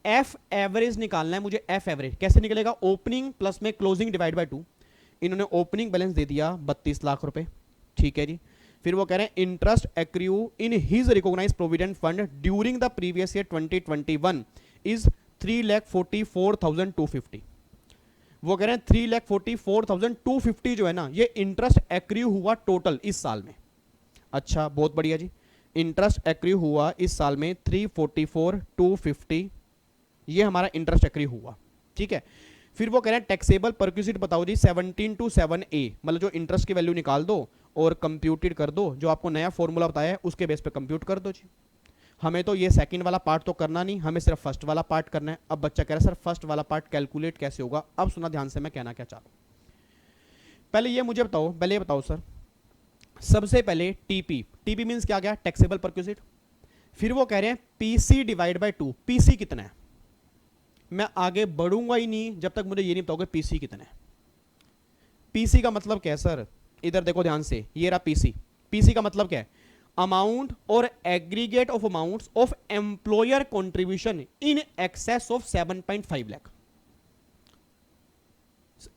एफ एवरेज निकालना है मुझे। एफ एवरेज कैसे निकलेगा? ओपनिंग प्लस में क्लोजिंग डिवाइड बाय 2। इन्होंने ओपनिंग बैलेंस दे दिया 32 लाख रुपए, ठीक है जी। फिर वो कह रहे हैं interest accrue in his recognise provident fund during the previous year 2021 is 3,44,250। वो कह रहे हैं 3,44,250 जो है ना, ये इंटरेस्ट एक्रू हुआ टोटल इस साल में। अच्छा बहुत बढ़िया जी, इंटरेस्ट एक्रू हुआ इस साल में 3,44,250, ये हमारा इंटरेस्ट एक्रू हुआ, ठीक है। फिर वो कह रहे हैं टैक्सेबल परक्विजिट बताओ जी 17 to 7A, मतलब जो इंटरेस्ट की वैल्यू निकाल दो और कंप्यूटेड कर दो, जो आपको नया फॉर्मूला बताया है उसके बेस पे कंप्यूट कर दो जी। हमें तो ये सेकंड वाला पार्ट तो करना नहीं, हमें सिर्फ फर्स्ट वाला पार्ट करना है। अब बच्चा कह रहा है सर फर्स्ट वाला पार्ट कैलकुलेट कैसे होगा। अब सुना ध्यान से मैं कहना क्या चाह रहा हूं। पहले ये मुझे बताओ, पहले ये बताओ सर, सबसे पहले टीपी, टीपी मींस क्या गया, टैक्सेबल परक्विजिट। फिर वो कह रहे हैं पीसी डिवाइड बाय 2, पीसी कितना है। मैं आगे बढ़ूंगा ही नहीं जब तक मुझे ये नहीं बताओगे पीसी कितना है। पीसी का मतलब क्या है सर, इधर देखो ध्यान से, ये रहा पीसी। पीसी का मतलब क्या है, अमाउंट और aggregate of amounts of employer contribution in excess of 7.5 lakh.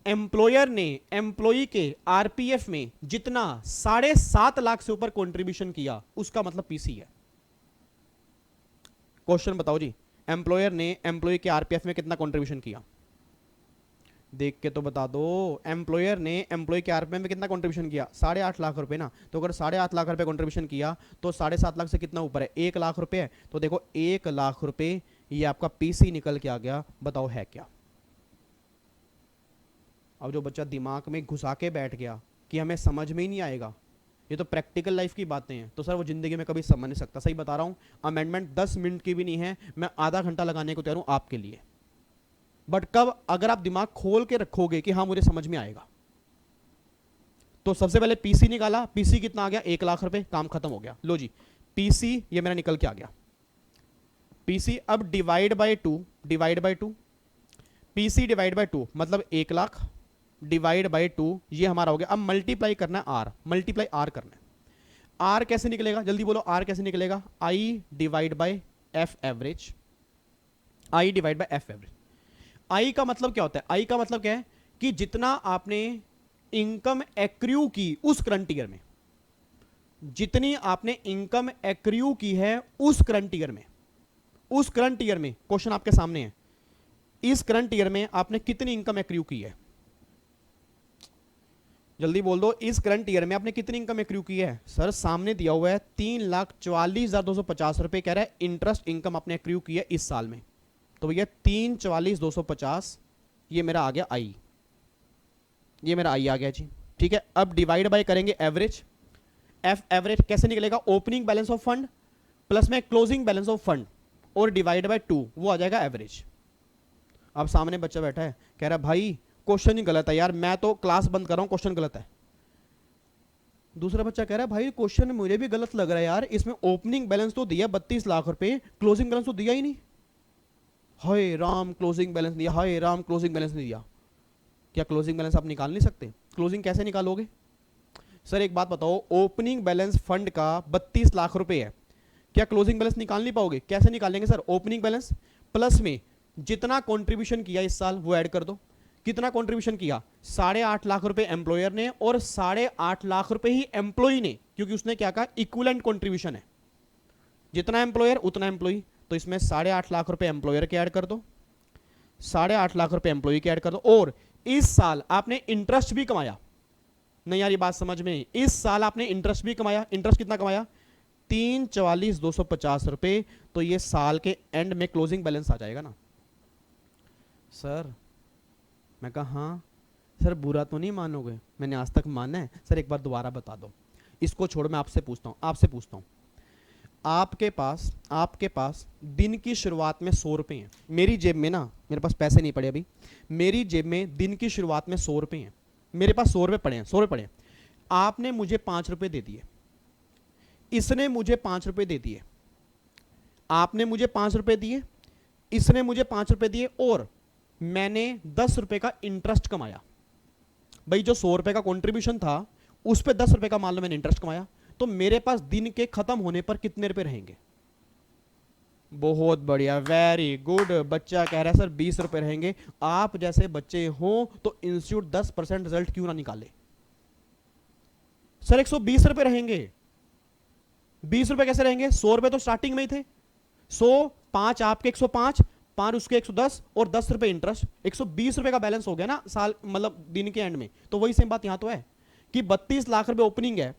Employer ने एम्प्लॉई के आरपीएफ में जितना 7.5 लाख से ऊपर कंट्रीब्यूशन किया उसका मतलब पीसी है। क्वेश्चन बताओ जी, एम्प्लॉयर ने एम्प्लॉई के आरपीएफ में कितना कंट्रीब्यूशन किया, देख के तो बता दो। एम्प्लॉयर ने एम्प्लॉय के आरपीएफ में कितना कंट्रीब्यूशन किया, 8.5 लाख रुपए ना। तो अगर 8.5 लाख रुपए कंट्रीब्यूशन किया तो 7.5 लाख से कितना ऊपर है, 1 लाख रुपए है। तो देखो 1 लाख रुपए ये आपका पीसी निकल के आ गया। बताओ है क्या। अब जो बच्चा दिमाग में घुसा के बैठ गया कि हमें समझ में ही नहीं आएगा, ये तो प्रैक्टिकल लाइफ की बातें हैं, तो सर वो जिंदगी में कभी समझ नहीं सकता। सही बता रहा हूं, अमेंडमेंट 10 मिनट की भी नहीं है, मैं आधा घंटा लगाने को तैयार हूं आपके लिए। बट कब, अगर आप दिमाग खोल के रखोगे कि हाँ मुझे समझ में आएगा। तो सबसे पहले पीसी निकाला, पीसी कितना आ गया, 1 लाख रुपए, काम खत्म हो गया। लो जी पीसी ये मेरा निकल के आ गया। पीसी अब divide by 2, divide by 2, PC divide by 2 मतलब 1 लाख डिवाइड बाय 2 ये हमारा हो गया। अब मल्टीप्लाई करना है आर, मल्टीप्लाई आर करना है। आर कैसे निकलेगा, जल्दी बोलो आर कैसे निकलेगा, I divide by F average, I divide by F average. I का मतलब क्या होता है, आई का मतलब क्या है कि जितना आपने इनकम एक्र्यू की उस करंट ईयर में, जितनी आपने इनकम एक्र्यू की है उस करंट ईयर में, उस करंट ईयर में, क्वेश्चन आपके सामने है, इस करंट ईयर में आपने कितनी इनकम एक्र्यू की है, जल्दी बोल दो, इस करंट ईयर में आपने कितनी इनकम एक्र्यू की है। सर सामने दिया हुआ है 3,44,250 रुपए कह रहा है इंटरेस्ट इनकम आपने एक्र्यू की है इस साल में। तो भैया 3,44,250 ये मेरा आ गया आई, ये मेरा आई आ गया जी। ठीक है, अब डिवाइड बाय करेंगे एवरेज। एफ एवरेज कैसे निकलेगा, opening balance of fund plus में क्लोजिंग बैलेंस ऑफ फंड और डिवाइड बाय 2 वो आ जाएगा एवरेज। अब सामने बच्चा बैठा है कह रहा है भाई क्वेश्चन ही गलत है यार, मैं तो क्लास बंद कर रहा हूं, क्वेश्चन गलत है। दूसरा बच्चा कह रहा है भाई क्वेश्चन मुझे भी गलत लग रहा है यार, इसमें ओपनिंग बैलेंस तो दिया 32 लाख रुपए, क्लोजिंग बैलेंस तो दिया ही नहीं। हाय राम क्लोजिंग बैलेंस दिया, हाय राम क्लोजिंग बैलेंस नहीं दिया। क्या क्लोजिंग बैलेंस आप निकाल नहीं सकते, क्लोजिंग कैसे निकालोगे। सर एक बात बताओ, ओपनिंग बैलेंस फंड का 32 लाख रुपए है, क्या क्लोजिंग बैलेंस निकाल नहीं पाओगे, कैसे निकालेंगे सर, ओपनिंग बैलेंस प्लस में जितना कंट्रीब्यूशन किया इस साल वो ऐड कर दो। कितना कंट्रीब्यूशन किया, 8.5 लाख रुपए एम्प्लॉयर ने और 8.5 लाख रुपए ही एम्प्लॉई ने, क्योंकि उसने क्या कहा इक्विवेलेंट कंट्रीब्यूशन है, जितना एम्प्लॉयर उतना एम्प्लॉई। तो इसमें 8.5 लाख रुपए एम्प्लॉयर के ऐड कर दो, 8.5 लाख रुपए एम्प्लॉई के ऐड कर दो। और इस साल आपने इंटरेस्ट भी कमाया, नहीं यार ये बात समझ में, इस साल आपने इंटरेस्ट भी कमाया। इंटरेस्ट कितना कमाया, 3,44,250 रुपए। तो ये साल के एंड में क्लोजिंग बैलेंस आ जाएगा ना। सर मैं कहा हाँ सर, बुरा तो नहीं मानोगे, मैंने आज तक माना है। सर एक बार दोबारा बता दो, इसको छोड़ मैं आपसे पूछता हूँ, आपसे पूछता हूँ, आपके पास दिन की शुरुआत में 100 रुपए हैं, मेरी जेब में ना, मेरे पास पैसे नहीं पड़े अभी, मेरी जेब में दिन की शुरुआत में 100 रुपए हैं, मेरे पास 100 रुपए पड़े हैं, 100 रुपए पड़े हैं। आपने मुझे 5 रुपए दे दिए, इसने मुझे 5 रुपए दे दिए, आपने मुझे 5 रुपए दिए, इसने मुझे 5 रुपए दिए और मैंने 10 रुपए का इंटरेस्ट कमाया। भाई जो 100 रुपए का कंट्रीब्यूशन था उस पे 10 रुपए का मान लो मैंने इंटरेस्ट कमाया, तो मेरे पास दिन के खत्म होने पर कितने रुपए रहेंगे। बहुत बढ़िया, वेरी गुड। बच्चा कह रहा है सर 20 रुपए रहेंगे। आप जैसे बच्चे हो तो इंस्टीट्यूट 10% रिजल्ट क्यों ना निकाले। सर 120 रुपए रहेंगे, 20 रुपए कैसे रहेंगे, 100 रुपए तो स्टार्टिंग में ही थे, 100 5 आपके 105 5 उसके 110 और 10 रुपए इंटरेस्ट, 120 रुपए का बैलेंस हो गया ना साल, मतलब दिन के एंड में। तो वही सेम बात यहां तो है कि 32 लाख रुपए ओपनिंग है,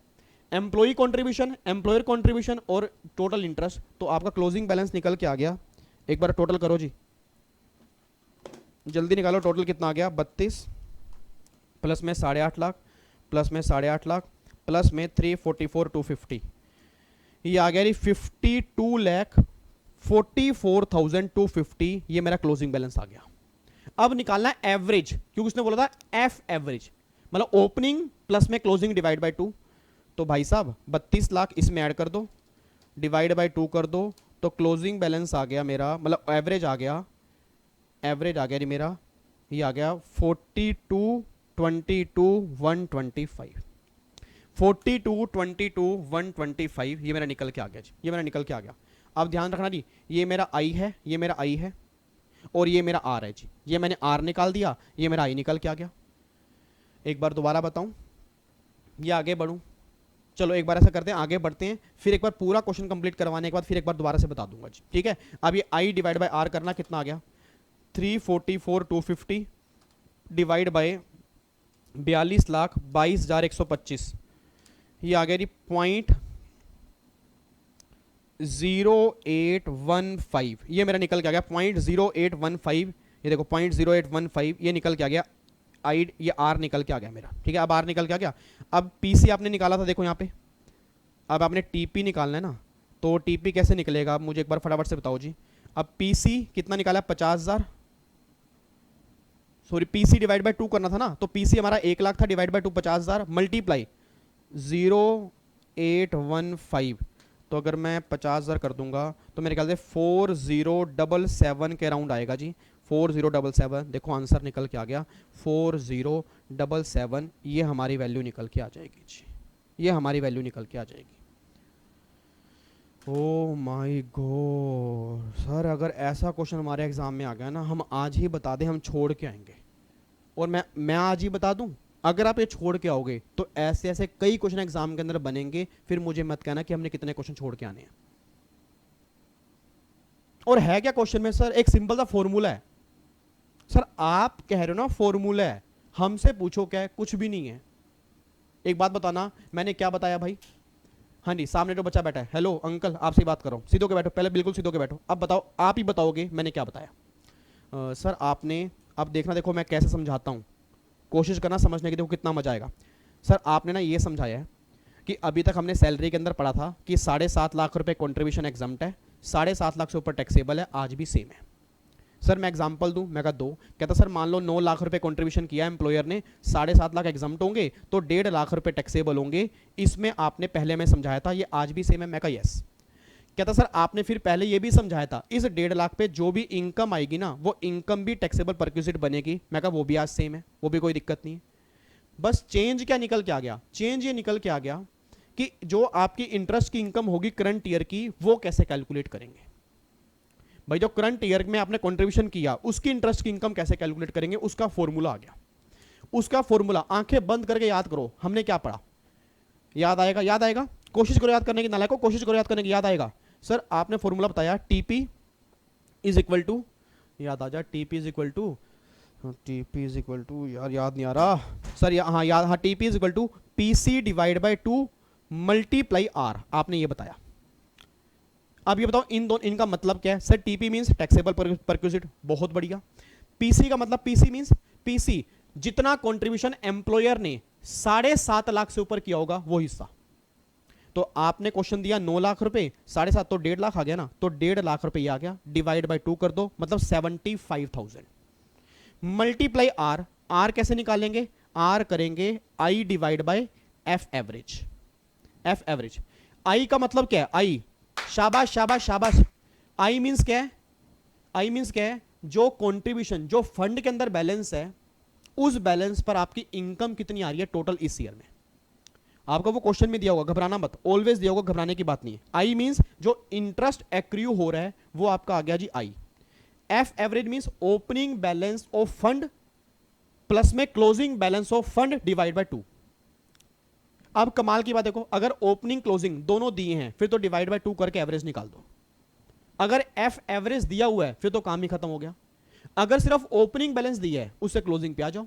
एम्प्लॉई कंट्रीब्यूशन, एम्प्लॉयर कंट्रीब्यूशन और टोटल इंटरेस्ट, तो आपका क्लोजिंग बैलेंस निकल के आ गया। एक बार टोटल करो जी, जल्दी निकालो टोटल कितना आ गया, 32 प्लस में 8.5 लाख प्लस में 8.5 लाख प्लस में 344,250, ये आ गया जी 52,44,250, ये मेरा क्लोजिंग बैलेंस आ गया। अब निकालना है एवरेज, क्योंकि उसने बोला था एफ एवरेज, मतलब ओपनिंग प्लस में क्लोजिंग डिवाइड बाय 2। तो भाई साहब 32 लाख इसमें ऐड कर दो, डिवाइड बाय 2 कर दो, तो क्लोजिंग बैलेंस आ गया मेरा, मतलब एवरेज आ गया जी मेरा, ये आ गया 42,22,125, 42,22,125, ये मेरा निकल के आ गया जी, ये मेरा निकल के आ गया। अब ध्यान रखना जी, ये मेरा आई है, ये मेरा आई है, और ये मेरा आर है जी, ये मैंने आर निकाल दिया, ये मेरा आई निकल के आ गया। एक बार दोबारा बताऊं या आगे बढ़ूं? चलो एक बार ऐसा करते हैं, आगे बढ़ते हैं, फिर एक बार पूरा क्वेश्चन कंप्लीट करवाने के बाद फिर एक बार दोबारा से बता दूंगा जी, ठीक है। अब ये आई डिवाइड बाय आर करना, कितना आ गया 344,250 डिवाइड बाय 42,22,125, ये आ गया जी 0.0815, ये मेरा निकल के आ गया 0.0815, ये देखो 0.0815, ये निकल के आ गया आई, ये आर निकल के आ गया मेरा, ठीक है। अब आर निकल के आ गया। अब पीसी आपने निकाला था, देखो यहाँ पे, अब आपने टीपी निकालना है ना, तो टीपी कैसे निकलेगा आप मुझे एक बार फटाफट से बताओ जी। अब पीसी कितना निकाला, 50,000, सॉरी पीसी डिवाइड बाय 2 करना था ना, तो पीसी हमारा 1 लाख था, डिवाइड बाय 2 50,000, मल्टीप्लाई 0.815, तो अगर मैं 50,000 कर दूंगा तो मेरे ख्याल से 4077 के अराउंड आएगा जी, 4077, देखो आंसर निकल के आ गया 4077, ये हमारी वैल्यू निकल के आ जाएगी जी, ये हमारी वैल्यू निकल के आ जाएगी। ओ माय गॉड सर, अगर ऐसा क्वेश्चन हमारे एग्जाम में आ गया ना, हम आज ही बता दें हम छोड़ के आएंगे, और मैं आज ही बता दूं, अगर आप ये छोड़ के आओगे तो ऐसे ऐसे कई क्वेश्चन एग्जाम के अंदर बनेंगे, फिर मुझे मत कहना कि हमने कितने क्वेश्चन छोड़ के आने हैं। और है क्या क्वेश्चन में सर, एक सिंपल सा फॉर्मूला है। सर आप कह रहे हो ना फॉर्मूला है, हमसे पूछो क्या है, कुछ भी नहीं है। एक बात बताना, मैंने क्या बताया भाई? हाँ जी, सामने जो बच्चा बैठा है, हेलो अंकल आपसे बात कर रहा हूँ, सीधो के बैठो, पहले बिल्कुल सीधो के बैठो। अब बताओ, आप ही बताओगे मैंने क्या बताया। सर आपने, अब देखना देखो मैं कैसे समझाता हूँ, कोशिश करना समझने की, देखो कितना मजा आएगा। सर आपने ना ये समझाया है कि अभी तक हमने सैलरी के अंदर पढ़ा था कि 7.5 लाख रुपए कंट्रीब्यूशन एग्जाम्प्ट है, 7.5 लाख से ऊपर टैक्सेबल है, आज भी सेम है। सर मैं एग्जांपल दूं, मैं कहा दो, कहता सर मान लो 9 लाख रुपए कंट्रीब्यूशन किया एम्प्लॉयर ने, 7.5 लाख एग्जाम्प्ट होंगे तो 1.5 लाख रुपए टैक्सेबल होंगे, इसमें आपने पहले मैं समझाया था, ये आज भी सेम है। मैं कहा यस। कहता सर आपने फिर पहले ये भी समझाया था, इस 1.5 लाख पे जो भी इनकम आएगी ना, वो इनकम भी टैक्सेबल परक्यूजिट बनेगी। मैं कहा वो भी आज सेम है, वो भी कोई दिक्कत नहीं है। बस चेंज क्या निकल के आ गया, चेंज ये निकल के आ गया कि जो आपकी इंटरेस्ट की इनकम होगी करंट ईयर की, वो कैसे कैलकुलेट करेंगे। भाई जो करंट ईयर में आपने कंट्रीब्यूशन किया, उसकी इंटरेस्ट की इनकम कैसे कैलकुलेट करेंगे, उसका फॉर्मूला आ गया। उसका फॉर्मूला आंखें बंद करके याद करो, हमने क्या पढ़ा, याद आएगा, याद आएगा, कोशिश करो याद करने की, नालायकों कोशिश करो याद करने की, याद आएगा। सर आपने फॉर्मूला बताया टीपी इज इक्वल टू, याद आ जा, TP is equal to, TP is equal to, यार याद नहीं आ रहा सर, हाँ याद, हाँ TP is equal to PC divide by 2 multiply R, आपने ये बताया। अब ये बताओ इन दोनों, इनका मतलब क्या है? Sir TP means taxable perquisite, बहुत बढ़िया। पीसी का मतलब, पीसी मींस पीसी जितना कंट्रीब्यूशन एम्प्लॉयर ने 7.5 लाख से ऊपर किया होगा वो हिस्सा। तो आपने क्वेश्चन दिया 9 लाख रुपए, 7.5 तो 1.5 लाख आ गया ना, तो 1.5 लाख रुपए ये आ गया, डिवाइड बाय 2 कर दो, मतलब 75,000 मल्टीप्लाई आर। आर कैसे निकालेंगे? आर करेंगे I divide by F average. F average, I का मतलब क्या है? आई, शाबाश शाबाश शाबाश। आई मींस क्या है? आई मींस क्या है? जो कंट्रीब्यूशन, जो फंड के अंदर बैलेंस है, उस बैलेंस पर आपकी इनकम कितनी आ रही है टोटल इस ईयर में। आपको वो क्वेश्चन में दिया होगा, घबराना मत, ऑलवेज दिया होगा, घबराने की बात नहीं है। आई मींस जो इंटरेस्ट एक्रू हो रहा है वो आपका आ गया जी I. F average means opening balance of fund plus में closing balance of fund divide by 2। अब कमाल की बात देखो, अगर ओपनिंग क्लोजिंग दोनों दिए हैं फिर तो डिवाइड बाय 2 करके एवरेज निकाल दो। अगर एफ एवरेज दिया हुआ है फिर तो काम ही खत्म हो गया। अगर सिर्फ ओपनिंग बैलेंस दिया है उससे क्लोजिंग पे आ जाओ।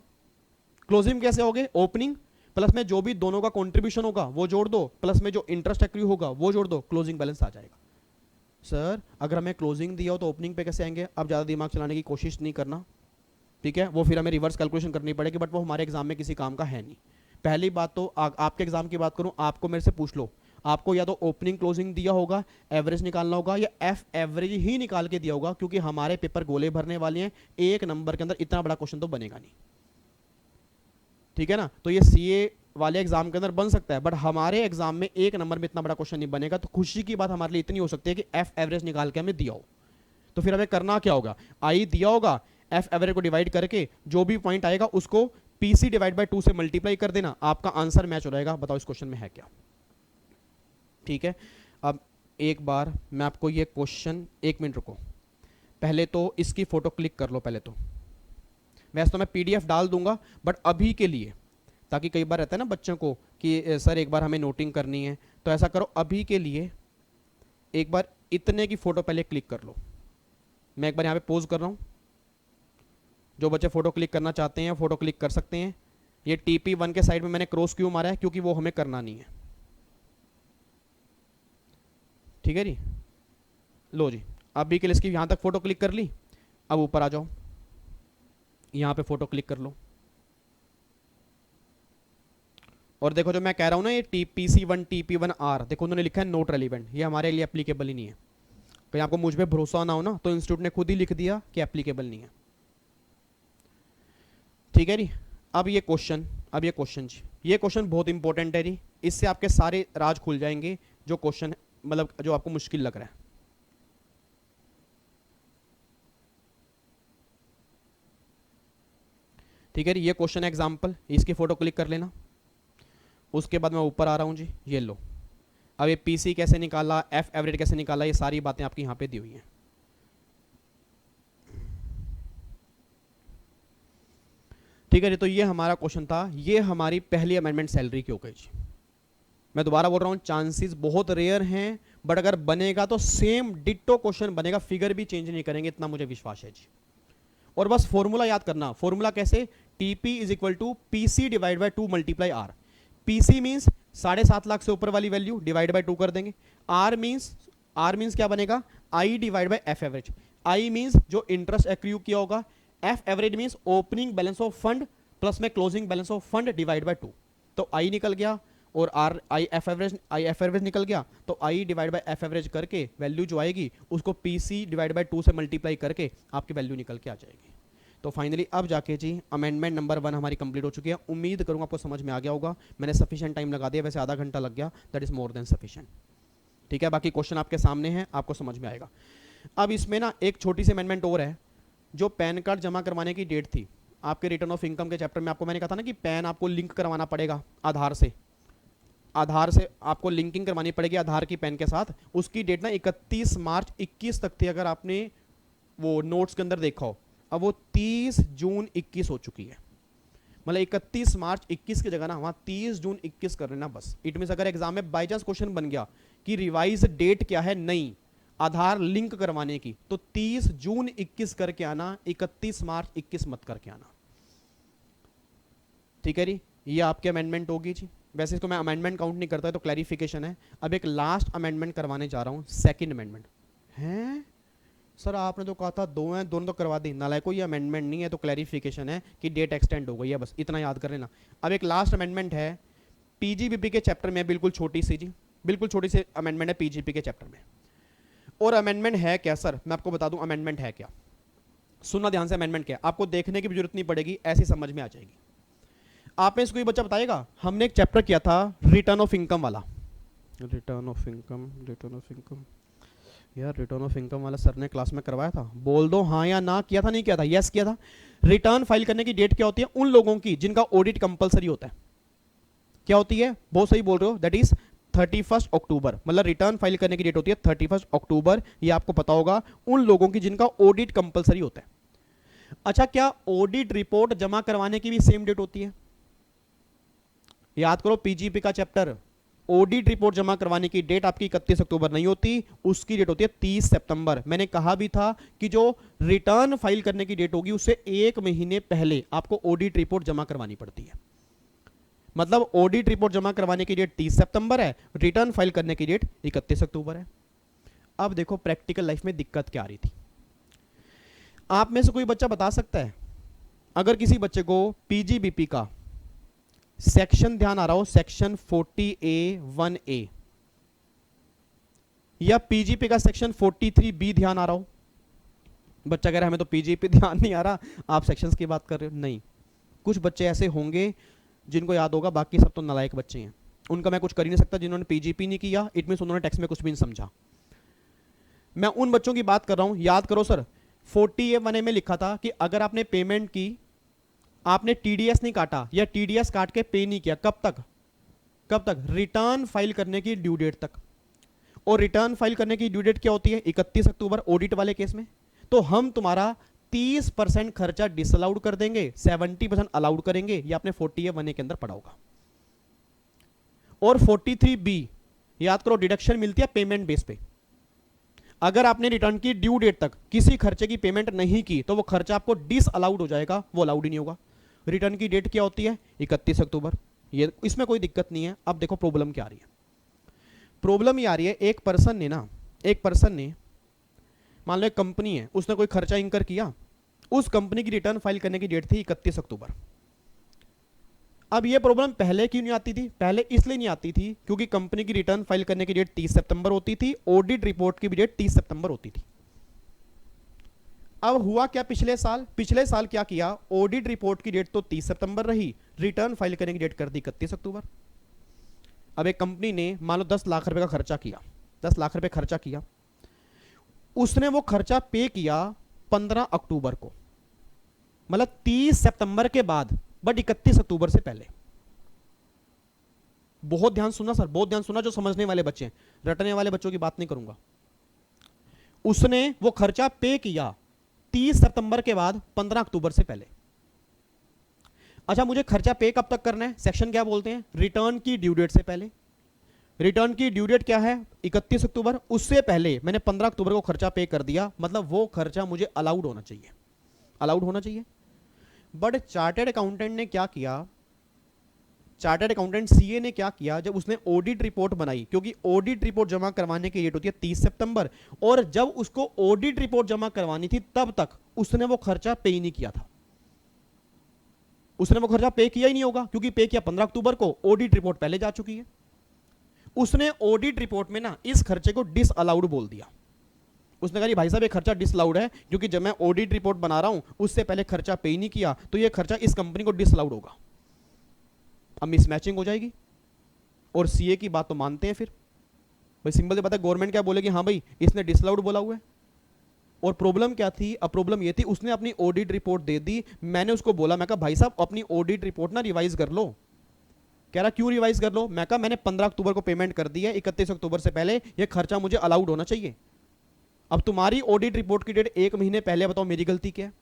क्लोजिंग कैसे होगे? ओपनिंग प्लस में जो भी दोनों का कंट्रीब्यूशन होगा वो जोड़ दो, प्लस में जो इंटरेस्ट एक्रू होगा वो जोड़ दो, क्लोजिंग बैलेंस आ जाएगा। सर अगर हमें क्लोजिंग दिया हो तो ओपनिंग पे कैसे आएंगे? अब ज्यादा दिमाग चलाने की कोशिश नहीं करना, ठीक है? वो फिर हमें रिवर्स कैलकुलेशन करनी पड़ेगी, बट वो हमारे एग्जाम में किसी काम का है नहीं। पहली बात तो आपके एग्जाम की बात करूं, आपको मेरे से पूछ लो, आपको या तो ओपनिंग क्लोजिंग दिया होगा, एवरेज निकालना होगा, या एफ एवरेज ही निकाल के दिया होगा, क्योंकि हमारे पेपर गोले भरने वाले हैं, एक नंबर के अंदर इतना बड़ा क्वेश्चन तो बनेगा नहीं, ठीक है ना। तो ये सीए वाले एग्जाम के अंदर बन सकता है, बट हमारे एग्जाम में एक नंबर में इतना बड़ा क्वेश्चन नहीं बनेगा। तो खुशी की बात हमारे लिए इतनी हो सकती है कि एफ एवरेज निकाल के हमें दिया हो, तो फिर हमें करना क्या होगा, आई दिया होगा, एफ एवरेज को डिवाइड करके जो भी पॉइंट आएगा उसको पीसी डिवाइड बाय 2 से मल्टीप्लाई कर देना, आपका आंसर मैच हो जाएगा। बताओ इस क्वेश्चन में है क्या, ठीक है। अब एक बार मैं आपको ये क्वेश्चन, 1 मिनट रुको, पहले तो इसकी फोटो क्लिक कर लो पहले तो। वैसे तो मैं पीडीएफ डाल दूंगा, बट अभी के लिए, ताकि कई बार रहता है ना बच्चों को कि सर एक बार हमें नोटिंग करनी है, तो ऐसा करो अभी के लिए एक बार इतने की फोटो पहले क्लिक कर लो। मैं एक बार यहाँ पे पोज कर रहा हूँ, जो बच्चे फोटो क्लिक करना चाहते हैं फोटो क्लिक कर सकते हैं। ये TP1 के साइड में मैंने क्रॉस क्यों मारा है, क्योंकि वो हमें करना नहीं है, ठीक है जी। लो जी, अभी के लिए इसकी यहाँ तक फोटो क्लिक कर ली। अब ऊपर आ जाओ, यहाँ पे फोटो क्लिक कर लो, और देखो जो मैं कह रहा हूँ ना, ये TPC1 TP1R, देखो उन्होंने लिखा है नोट रेलिवेंट, ये हमारे लिए एप्लीकेबल ही नहीं है। कहीं आपको मुझ पे भरोसा ना हो ना, तो इंस्टीट्यूट ने खुद ही लिख दिया कि एप्लीकेबल नहीं है, ठीक है जी। अब ये क्वेश्चन जी, ये क्वेश्चन बहुत इंपॉर्टेंट है जी, इससे आपके सारे राज खुल जाएंगे, जो क्वेश्चन मतलब जो आपको मुश्किल लग रहा है। ठीक है जी, ये क्वेश्चन एग्जाम्पल, इसकी फोटो क्लिक कर लेना। उसके बाद मैं ऊपर आ रहा हूँ जी, ये लो। अब ये पीसी कैसे निकाला, एफ एवरेज कैसे निकाला, ये सारी बातें आपकी यहाँ पे दी हुई हैं। ठीक है जी, तो ये हमारा क्वेश्चन था, ये हमारी पहली अमेंडमेंट सैलरी की हो गई जी। मैं दोबारा बोल रहा हूँ, चांसेस बहुत रेयर हैं, बट अगर बनेगा तो सेम डिट्टो क्वेश्चन बनेगा, फिगर भी चेंज नहीं करेंगे, इतना मुझे विश्वास है जी। और बस फॉर्मूला याद करना, फॉर्मूला कैसे, TP is equal to PC divide by 2 multiply R. PC means 7.5 lakh से ऊपर वाली वैल्यू, डिवाइड बाय 2 कर देंगे। आर मींस क्या बनेगा, I divide by F average. I means जो इंटरेस्ट एक्रू किया होगा, F average means opening balance of fund plus में closing balance of fund divide by 2। तो आई निकल गया, और आर आई एफ एवरेज निकल गया, तो I divide by F average करके वैल्यू जो आएगी उसको पीसी डिवाइड बाय 2 से मल्टीप्लाई करके आपकी वैल्यू निकल के आ जाएगी। तो फाइनली अब जाके जी अमेंडमेंट नंबर 1 हमारी कंप्लीट हो चुकी है। उम्मीद करूंगा आपको समझ में आ गया होगा, मैंने सफिशिएंट टाइम लगा दिया, वैसे आधा घंटा लग गया, that is more than sufficient. ठीक है, बाकी क्वेश्चन आपके सामने है, आपको समझ में आएगा। अब इसमें ना एक छोटी सी अमेंडमेंट और है, जो पैन कार्ड जमा करवाने की डेट थी आपके रिटर्न ऑफ इनकम के चैप्टर में, आपको मैंने कहा था ना कि पैन आपको लिंक करवाना पड़ेगा आधार से आपको लिंकिंग करवानी पड़ेगी आधार की पैन के साथ। उसकी डेट ना 31 मार्च 21 तक थी, अगर आपने वो नोट्स के अंदर देखा हो। अब वो 30 जून 21 हो चुकी है, मतलब 31 मार्च 21 की जगह ना वहाँ 30 जून 21 कर लेना बस। इट मींस अगर एग्जाम में बाई चांस क्वेश्चन बन गया कि रिवाइज डेट क्या है नई आधार लिंक करवाने की, तो 30 जून 21 करके आना, 31 मार्च 21 मत करके आना। ठीक है जी, ये आपकी अमेंडमेंट होगी जी। वैसे इसको मैं अमेंडमेंट काउंट नहीं करता है, तो क्लैरिफिकेशन है। अब एक लास्ट अमेंडमेंट करवाने जा रहा हूँ, सेकंड अमेंडमेंट है। सर आपने तो कहा था 2 हैं, दोनों तो करवा दी, नालायक कोई अमेंडमेंट नहीं है, तो क्लैरिफिकेशन है कि डेट एक्सटेंड हो गई है, बस इतना याद कर लेना। अब एक लास्ट अमेंडमेंट है पीजीबीपी के चैप्टर में, बिल्कुल छोटी सी जी, बिल्कुल छोटी सी अमेंडमेंट है पीजीबीपी के चैप्टर में। और अमेंडमेंट है क्या सर, मैं आपको बता दूं अमेंडमेंट है क्या। सुनना ध्यान से, अमेंडमेंट क्या, आपको देखने की भी जरूरत नहीं पड़ेगी, ऐसी समझ में आ जाएगी। आप में से कोई बच्चा बताएगा, हमने एक चैप्टर किया था रिटर्न ऑफ इनकम वाला, रिटर्न ऑफ इनकम यार, रिटर्न ऑफ इनकम वाला सर ने क्लास में करवाया था, बोल दो हाँ या ना, किया था नहीं किया था, यस किया था। रिटर्न फाइल करने की डेट क्या होती है उन लोगों की जिनका ऑडिट कंपलसरी होता है, क्या होती है, बहुत सही बोल रहे हो, दैट इज 31 अक्टूबर, मतलब रिटर्न फाइल करने की डेट होती है 31 अक्टूबर, ये आपको पता होगा, उन लोगों की जिनका ऑडिट कंपलसरी होता है। अच्छा, क्या ऑडिट रिपोर्ट जमा करवाने की भी सेम डेट होती है, याद करो पीजीपी का चैप्टर, ऑडिट रिपोर्ट जमा करवाने की डेट आपकी 31 अक्टूबर नहीं होती, उसकी डेट होती है 30 सितंबर। मैंने कहा भी था कि जो रिटर्न फाइल करने की डेट होगी उससे 1 महीने पहले आपको ऑडिट रिपोर्ट जमा करवानी पड़ती है। मतलब ऑडिट रिपोर्ट जमा करवाने की डेट 30 सितंबर है, रिटर्न फाइल करने की डेट 31 अक्टूबर है। अब देखो प्रैक्टिकल लाइफ में दिक्कत क्या आ रही थी। आप में से कोई बच्चा बता सकता है, अगर किसी बच्चे को पीजीबीपी का सेक्शन ध्यान आ रहा हो, सेक्शन 40A 1A, या पीजीपी का सेक्शन 43B ध्यान आ रहा हो? बच्चा कह रहा है हमें तो पीजीपी ध्यान नहीं आ रहा, आप सेक्शंस की बात कर रहे हो। नहीं, कुछ बच्चे ऐसे होंगे जिनको याद होगा, बाकी सब तो नालायक बच्चे हैं, उनका मैं कुछ कर ही नहीं सकता। जिन्होंने पीजीपी नहीं किया इट मींस उन्होंने टेक्स्ट में कुछ भी नहीं समझा। मैं उन बच्चों की बात कर रहा हूं, याद करो सर 40A1A में लिखा था कि अगर आपने पेमेंट की, आपने टीडीएस नहीं काटा या टीडीएस काट के पे नहीं किया, कब तक? कब तक? रिटर्न फाइल करने की ड्यू डेट तक। और रिटर्न फाइल करने की ड्यू डेट क्या होती है? 31 अक्टूबर ऑडिट वाले केस में। तो हम तुम्हारा 30% खर्चा डिसअलाउड कर देंगे, 70% अलाउड करेंगे। ये आपने 40A1A के अंदर पढ़ा होगा। और 43B याद करो, डिडक्शन मिलती है पेमेंट बेस पे। अगर आपने रिटर्न की ड्यू डेट तक किसी खर्चे की पेमेंट नहीं की तो वो खर्चा आपको डिसअलाउड हो जाएगा, वो अलाउड ही नहीं होगा। रिटर्न की डेट क्या होती है? 31 अक्टूबर। ये इसमें कोई दिक्कत नहीं है। अब देखो प्रॉब्लम क्या आ रही है। प्रॉब्लम ये आ रही है, एक पर्सन ने मान लो एक कंपनी है, उसने कोई खर्चा इंकर किया, उस कंपनी की रिटर्न फाइल करने की डेट थी 31 अक्टूबर। अब ये प्रॉब्लम पहले क्यों नहीं आती थी? पहले इसलिए नहीं आती थी क्योंकि कंपनी की रिटर्न फाइल करने की डेट 30 सितंबर होती थी, ऑडिट रिपोर्ट की भी डेट 30 सितंबर होती थी। अब हुआ क्या पिछले साल क्या किया? ऑडिट रिपोर्ट की डेट तो 30 सितंबर रही, रिटर्न फाइल करने की डेट कर दी 31 अक्टूबर। अब एक कंपनी ने मान लो 10 लाख रुपए का खर्चा किया, 10 लाख रुपए खर्चा किया, उसने वो खर्चा पे किया 15 अक्टूबर को, मतलब 30 सितंबर के बाद, बट 31 अक्टूबर से पहले। बहुत ध्यान सुनना सर, बहुत ध्यान सुनना, जो समझने वाले बच्चे हैं, रटने वाले बच्चों की बात नहीं करूंगा। उसने वो खर्चा पे किया 30 सितंबर के बाद 15 अक्टूबर से पहले। अच्छा, मुझे खर्चा पे कब तक करना है? सेक्शन क्या बोलते हैं? रिटर्न की ड्यू डेट से पहले। रिटर्न की ड्यू डेट क्या है? 31 अक्टूबर। उससे पहले मैंने 15 अक्टूबर को खर्चा पे कर दिया, मतलब वो खर्चा मुझे अलाउड होना चाहिए, अलाउड होना चाहिए। बट चार्टर्ड अकाउंटेंट ने क्या किया? चार्टर्ड अकाउंटेंट सीए ने क्या किया? जब उसने ऑडिट रिपोर्ट बनाई, क्योंकि ऑडिट रिपोर्ट जमा करवाने की डेट होती है 30 सितंबर, और जब उसको ऑडिट रिपोर्ट जमा करवानी थी तब तक उसने वो खर्चा पे ही नहीं किया था। उसने वो खर्चा पे किया ही नहीं होगा, क्योंकि पे किया 15 अक्टूबर को, ऑडिट रिपोर्ट पहले जा चुकी है। उसने ऑडिट रिपोर्ट में ना इस खर्चे को डिसअलाउड बोल दिया। उसने कहा भाई साहब ये खर्चा डिसअलाउड है, क्योंकि जब मैं ऑडिट रिपोर्ट बना रहा हूं उससे पहले खर्चा पे ही नहीं किया, तो ये खर्चा इस कंपनी को डिसअलाउड होगा। अब मिसमैचिंग हो जाएगी, और सीए की बात तो मानते हैं फिर भाई, सिंपल से बात है, गवर्नमेंट क्या बोलेगी? हाँ भाई इसने डिसअलाउड बोला हुआ है। और प्रॉब्लम क्या थी? अब प्रॉब्लम ये थी, उसने अपनी ऑडिट रिपोर्ट दे दी, मैंने उसको बोला, मैं कहा भाई साहब अपनी ऑडिट रिपोर्ट ना रिवाइज कर लो। कह रहा क्यों रिवाइज कर लो? मैं कहा मैंने 15 अक्टूबर को पेमेंट कर दी है, 31 अक्टूबर से पहले ये खर्चा मुझे अलाउड होना चाहिए। अब तुम्हारी ऑडिट रिपोर्ट की डेट 1 महीने पहले, बताओ मेरी गलती क्या है?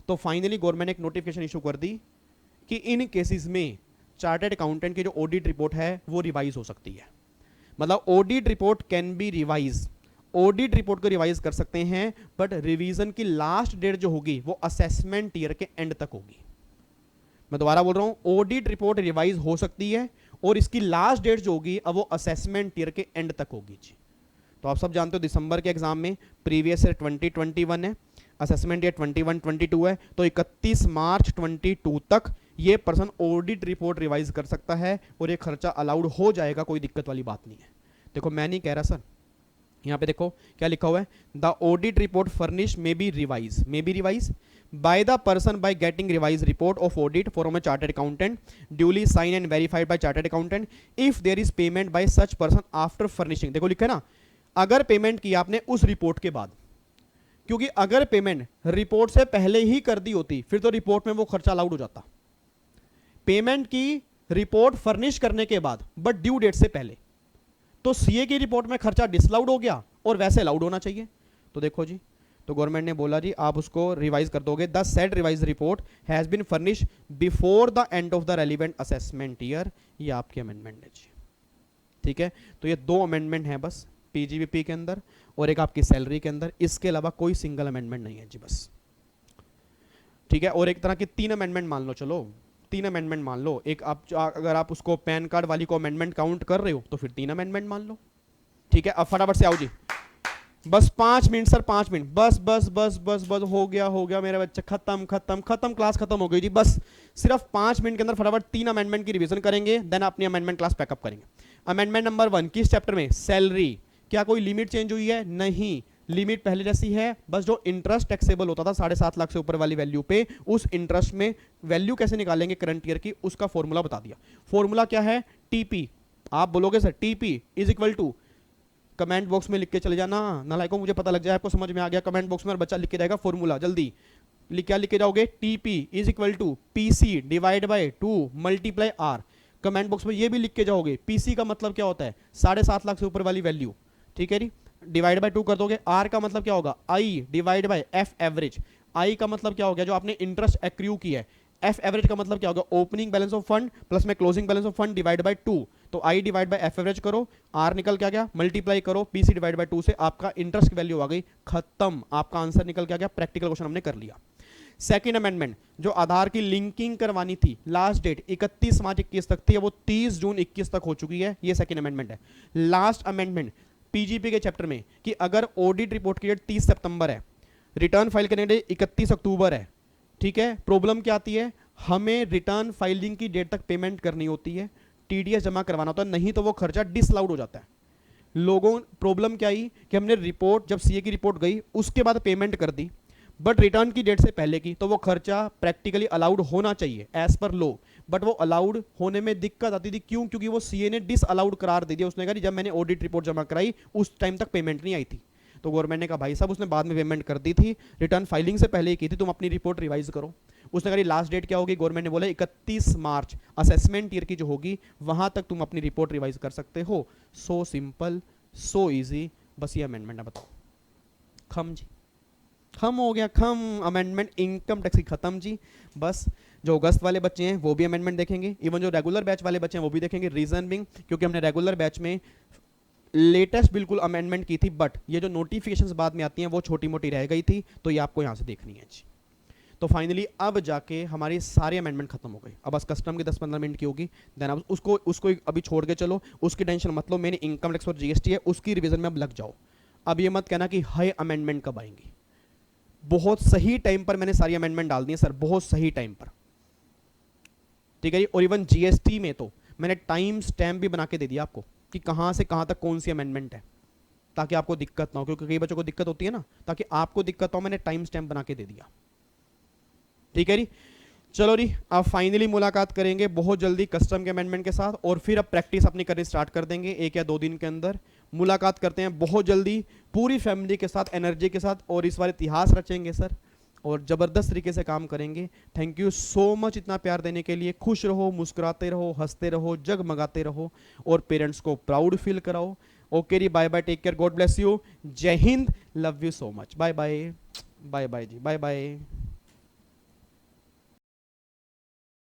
तो फाइनली गवर्नमेंट ने एक नोटिफिकेशन इशू कर दी कि इन केसेस में चार्टर्ड अकाउंटेंट की जो ऑडिट रिपोर्ट है वो रिवाइज हो सकती है। मतलब audit report can be revise, audit report को रिवाइज कर सकते हैं, बट रिवीजन की लास्ट डेट जो होगी वो असेसमेंट ईयर के एंड तक होगी। मैं दोबारा बोल रहा हूं, ऑडिट रिपोर्ट रिवाइज हो सकती है और इसकी लास्ट डेट जो होगी अब वो असेसमेंट ईयर के एंड तक होगी जी। तो आप सब जानते हो दिसंबर के एग्जाम में प्रीवियस ईयर 2021 है, असेसमेंट ईयर 21-22 है, तो 31 मार्च 22 तक ये पर्सन ऑडिट रिपोर्ट रिवाइज कर सकता है और ये खर्चा अलाउड हो जाएगा, कोई दिक्कत वाली बात नहीं है। देखो मैं नहीं कह रहा सर, यहाँ पे देखो क्या लिखा हुआ है, the audit report furnish may be revise by the person by getting revised report of audit from a chartered accountant duly signed and verified by chartered accountant if there is payment by such person after furnishing। देखो लिखा है ना, अगर payment की आपने उस report के बाद, क्योंकि अगर पेमेंट रिपोर्ट से पहले ही कर दी होती फिर तो रिपोर्ट में वो खर्चा अलाउड हो जाता। पेमेंट की रिपोर्ट फर्निश करने के बाद बट ड्यू डेट से पहले, तो सीए की रिपोर्ट में खर्चा डिसअलाउड हो गया और वैसे अलाउड होना चाहिए। तो देखो जी, तो गवर्नमेंट ने बोला जी आप उसको रिवाइज कर दोगे, the said revise report has been furnish before the end of the relevant assessment year. ये आपकी अमेंडमेंट है जी, ठीक है। तो ये 2 अमेंडमेंट है बस, पीजीबीपी के अंदर और एक आपकी सैलरी के अंदर, इसके अलावा कोई सिंगल अमेंडमेंट नहीं है जी बस, ठीक है। और एक तरह की 3 अमेंडमेंट मान लो, चलो 3 अमेंडमेंट मान लो, एक आप अगर आप उसको पैन कार्ड वाली को अमेंडमेंट काउंट कर रहे हो तो फिर 3 अमेंडमेंट मान लो, ठीक है। अब फटाफट से आओ जी, बस 5 मिनट सर, 5 मिनट बस बस बस बस बस, हो गया मेरा बच्चा, खत्म क्लास खत्म हो गई जी। बस सिर्फ 5 मिनट के अंदर फटाफट 3 अमेंडमेंट की रिवीजन करेंगे, देन अपनी अमेंडमेंट क्लास पैकअप करेंगे। अमेंडमेंट नंबर 1 किस चैप्टर में? सैलरी। क्या कोई लिमिट चेंज हुई है? नहीं, लिमिट पहले जैसी है, बस जो इंटरेस्ट टैक्सेबल होता था 7.5 लाख से ऊपर वाली वैल्यू पे, उस इंटरेस्ट में वैल्यू कैसे निकालेंगे करंट ईयर की, उसका फॉर्मूला बता दिया। फॉर्मूला क्या है? टीपी। आप बोलोगे sir TP is equal to, comment box में लिख के चले जाना, नालायकों मुझे पता लग जाए आपको समझ में आ गया। कमेंट बॉक्स में और बच्चा लिख के जाएगा फॉर्मूला, जल्दी क्या लिख के जाओगे? TP is equal to PC divide by 2 multiply R. Comment box में ये भी लिख के जाओगे, पीसी का मतलब क्या होता है? 7.5 लाख से ऊपर वाली वैल्यू, ठीक है जी, डिवाइड बाय 2 कर दोगे। आर का मतलब क्या होगा? I divide by F average. I का मतलब क्या हो गया? जो आपने इंटरेस्ट एक्रू की है। एफ एवरेज का मतलब क्या होगा? Opening balance of fund plus में closing balance of fund divide by 2। तो I divide by F average करो, आर निकल के आ गया, मल्टीप्लाई करो पीसी डिवाइड बाय 2 से, आपका इंटरेस्ट की वैल्यू आ गई, खत्म, आपका आंसर निकल के आ गया। प्रैक्टिकल क्वेश्चन हमने कर लिया। सेकंड अमेंडमेंट, जो आधार की लिंकिंग करवानी थी, लास्ट डेट 31 मार्च 21 तक थी, वो 30 जून 21 तक हो चुकी है। ये सेकंड अमेंडमेंट है। लास्ट अमेंडमेंट पीजीपी के चैप्टर में कि अगर ऑडिट रिपोर्ट की डेट 30 सितंबर है, रिटर्न फाइल करने डेट 31 अक्टूबर है, ठीक है, प्रॉब्लम क्या आती है? हमें रिटर्न फाइलिंग की डेट तक पेमेंट करनी होती है, टीडीएस जमा करवाना होता है, नहीं तो वो खर्चा डिसअलाउड हो जाता है। लोगों प्रॉब्लम क्या आई कि हमने रिपोर्ट, जब सीए की रिपोर्ट गई उसके बाद पेमेंट कर दी, बट रिटर्न की डेट से पहले की, तो वो खर्चा प्रैक्टिकली अलाउड होना चाहिए एज पर लॉ, बट वो अलाउड होने में दिक्कत आती थी। क्यों? क्योंकि वो सीए ने डिसअलाउड करार दे दिया। उसने कहा जब मैंने ऑडिट रिपोर्ट जमा कराई उस टाइम तक पेमेंट नहीं आई थी। तो गवर्नमेंट ने कहा भाई साहब उसने बाद में पेमेंट कर दी थी, रिटर्न फाइलिंग से पहले ही की थी, तुम अपनी रिपोर्ट रिवाइज करो। उसने कहा लास्ट डेट क्या होगी? गवर्नमेंट ने बोला 31 मार्च असेसमेंट ईयर की जो होगी वहां तक तुम अपनी रिपोर्ट रिवाइज कर सकते हो। सो सिंपल, सो इजी, बस ये अमेंडमेंट है। बताओ, खम जी, खम हो गया, खम। अमेंडमेंट इनकम टैक्स की खत्म जी। बस जो अगस्त वाले बच्चे हैं वो भी अमेंडमेंट देखेंगे, इवन जो रेगुलर बैच वाले बच्चे हैं वो भी देखेंगे। रीजन बिंग क्योंकि हमने रेगुलर बैच में लेटेस्ट बिल्कुल अमेंडमेंट की थी, बट ये जो नोटिफिकेशंस बाद में आती हैं वो छोटी मोटी रह गई थी, तो ये आपको यहाँ से देखनी है जी। तो फाइनली अब जाके हमारी सारी अमेंडमेंट खत्म हो गई। अब बस कस्टम की 10-15 मिनट की होगी, देन अब उसको अभी छोड़ के चलो, उसकी टेंशन मत लो। मैंने इनकम टैक्स और जीएसटी है उसकी रिवीजन में अब लग जाओ। अब ये मत कहना कि हाई अमेंडमेंट कब आएंगी। बहुत सही टाइम पर मैंने सारी अमेंडमेंट डाल दी है सर, बहुत सही टाइम पर, ठीक है जी। और इवन जीएसटी में तो मैंने टाइम स्टैम्प भी बना के दे दिया आपको कि कहां से कहां तक कौन सी अमेंडमेंट है, ताकि आपको दिक्कत ना हो, क्योंकि कई बच्चों को दिक्कत होती है ना, ताकि आपको दिक्कत हो, मैंने टाइम स्टैम्प बना के दे दिया, ठीक है जी। चलो जी, अब फाइनली मुलाकात करेंगे बहुत जल्दी कस्टम के अमेंडमेंट के साथ, और फिर अब प्रैक्टिस अपनी करनी स्टार्ट कर देंगे। 1 या 2 दिन के अंदर मुलाकात करते हैं बहुत जल्दी पूरी फैमिली के साथ, एनर्जी के साथ, और इस बार इतिहास रचेंगे सर, और ज़बरदस्त तरीके से काम करेंगे। थैंक यू सो मच इतना प्यार देने के लिए। खुश रहो, मुस्कुराते रहो, हंसते रहो, जगमगाते रहो, और पेरेंट्स को प्राउड फील कराओ। ओके जी, bye bye, take care, God bless you, जय हिंद, love you so much, bye bye, bye bye जी, बाय बाय।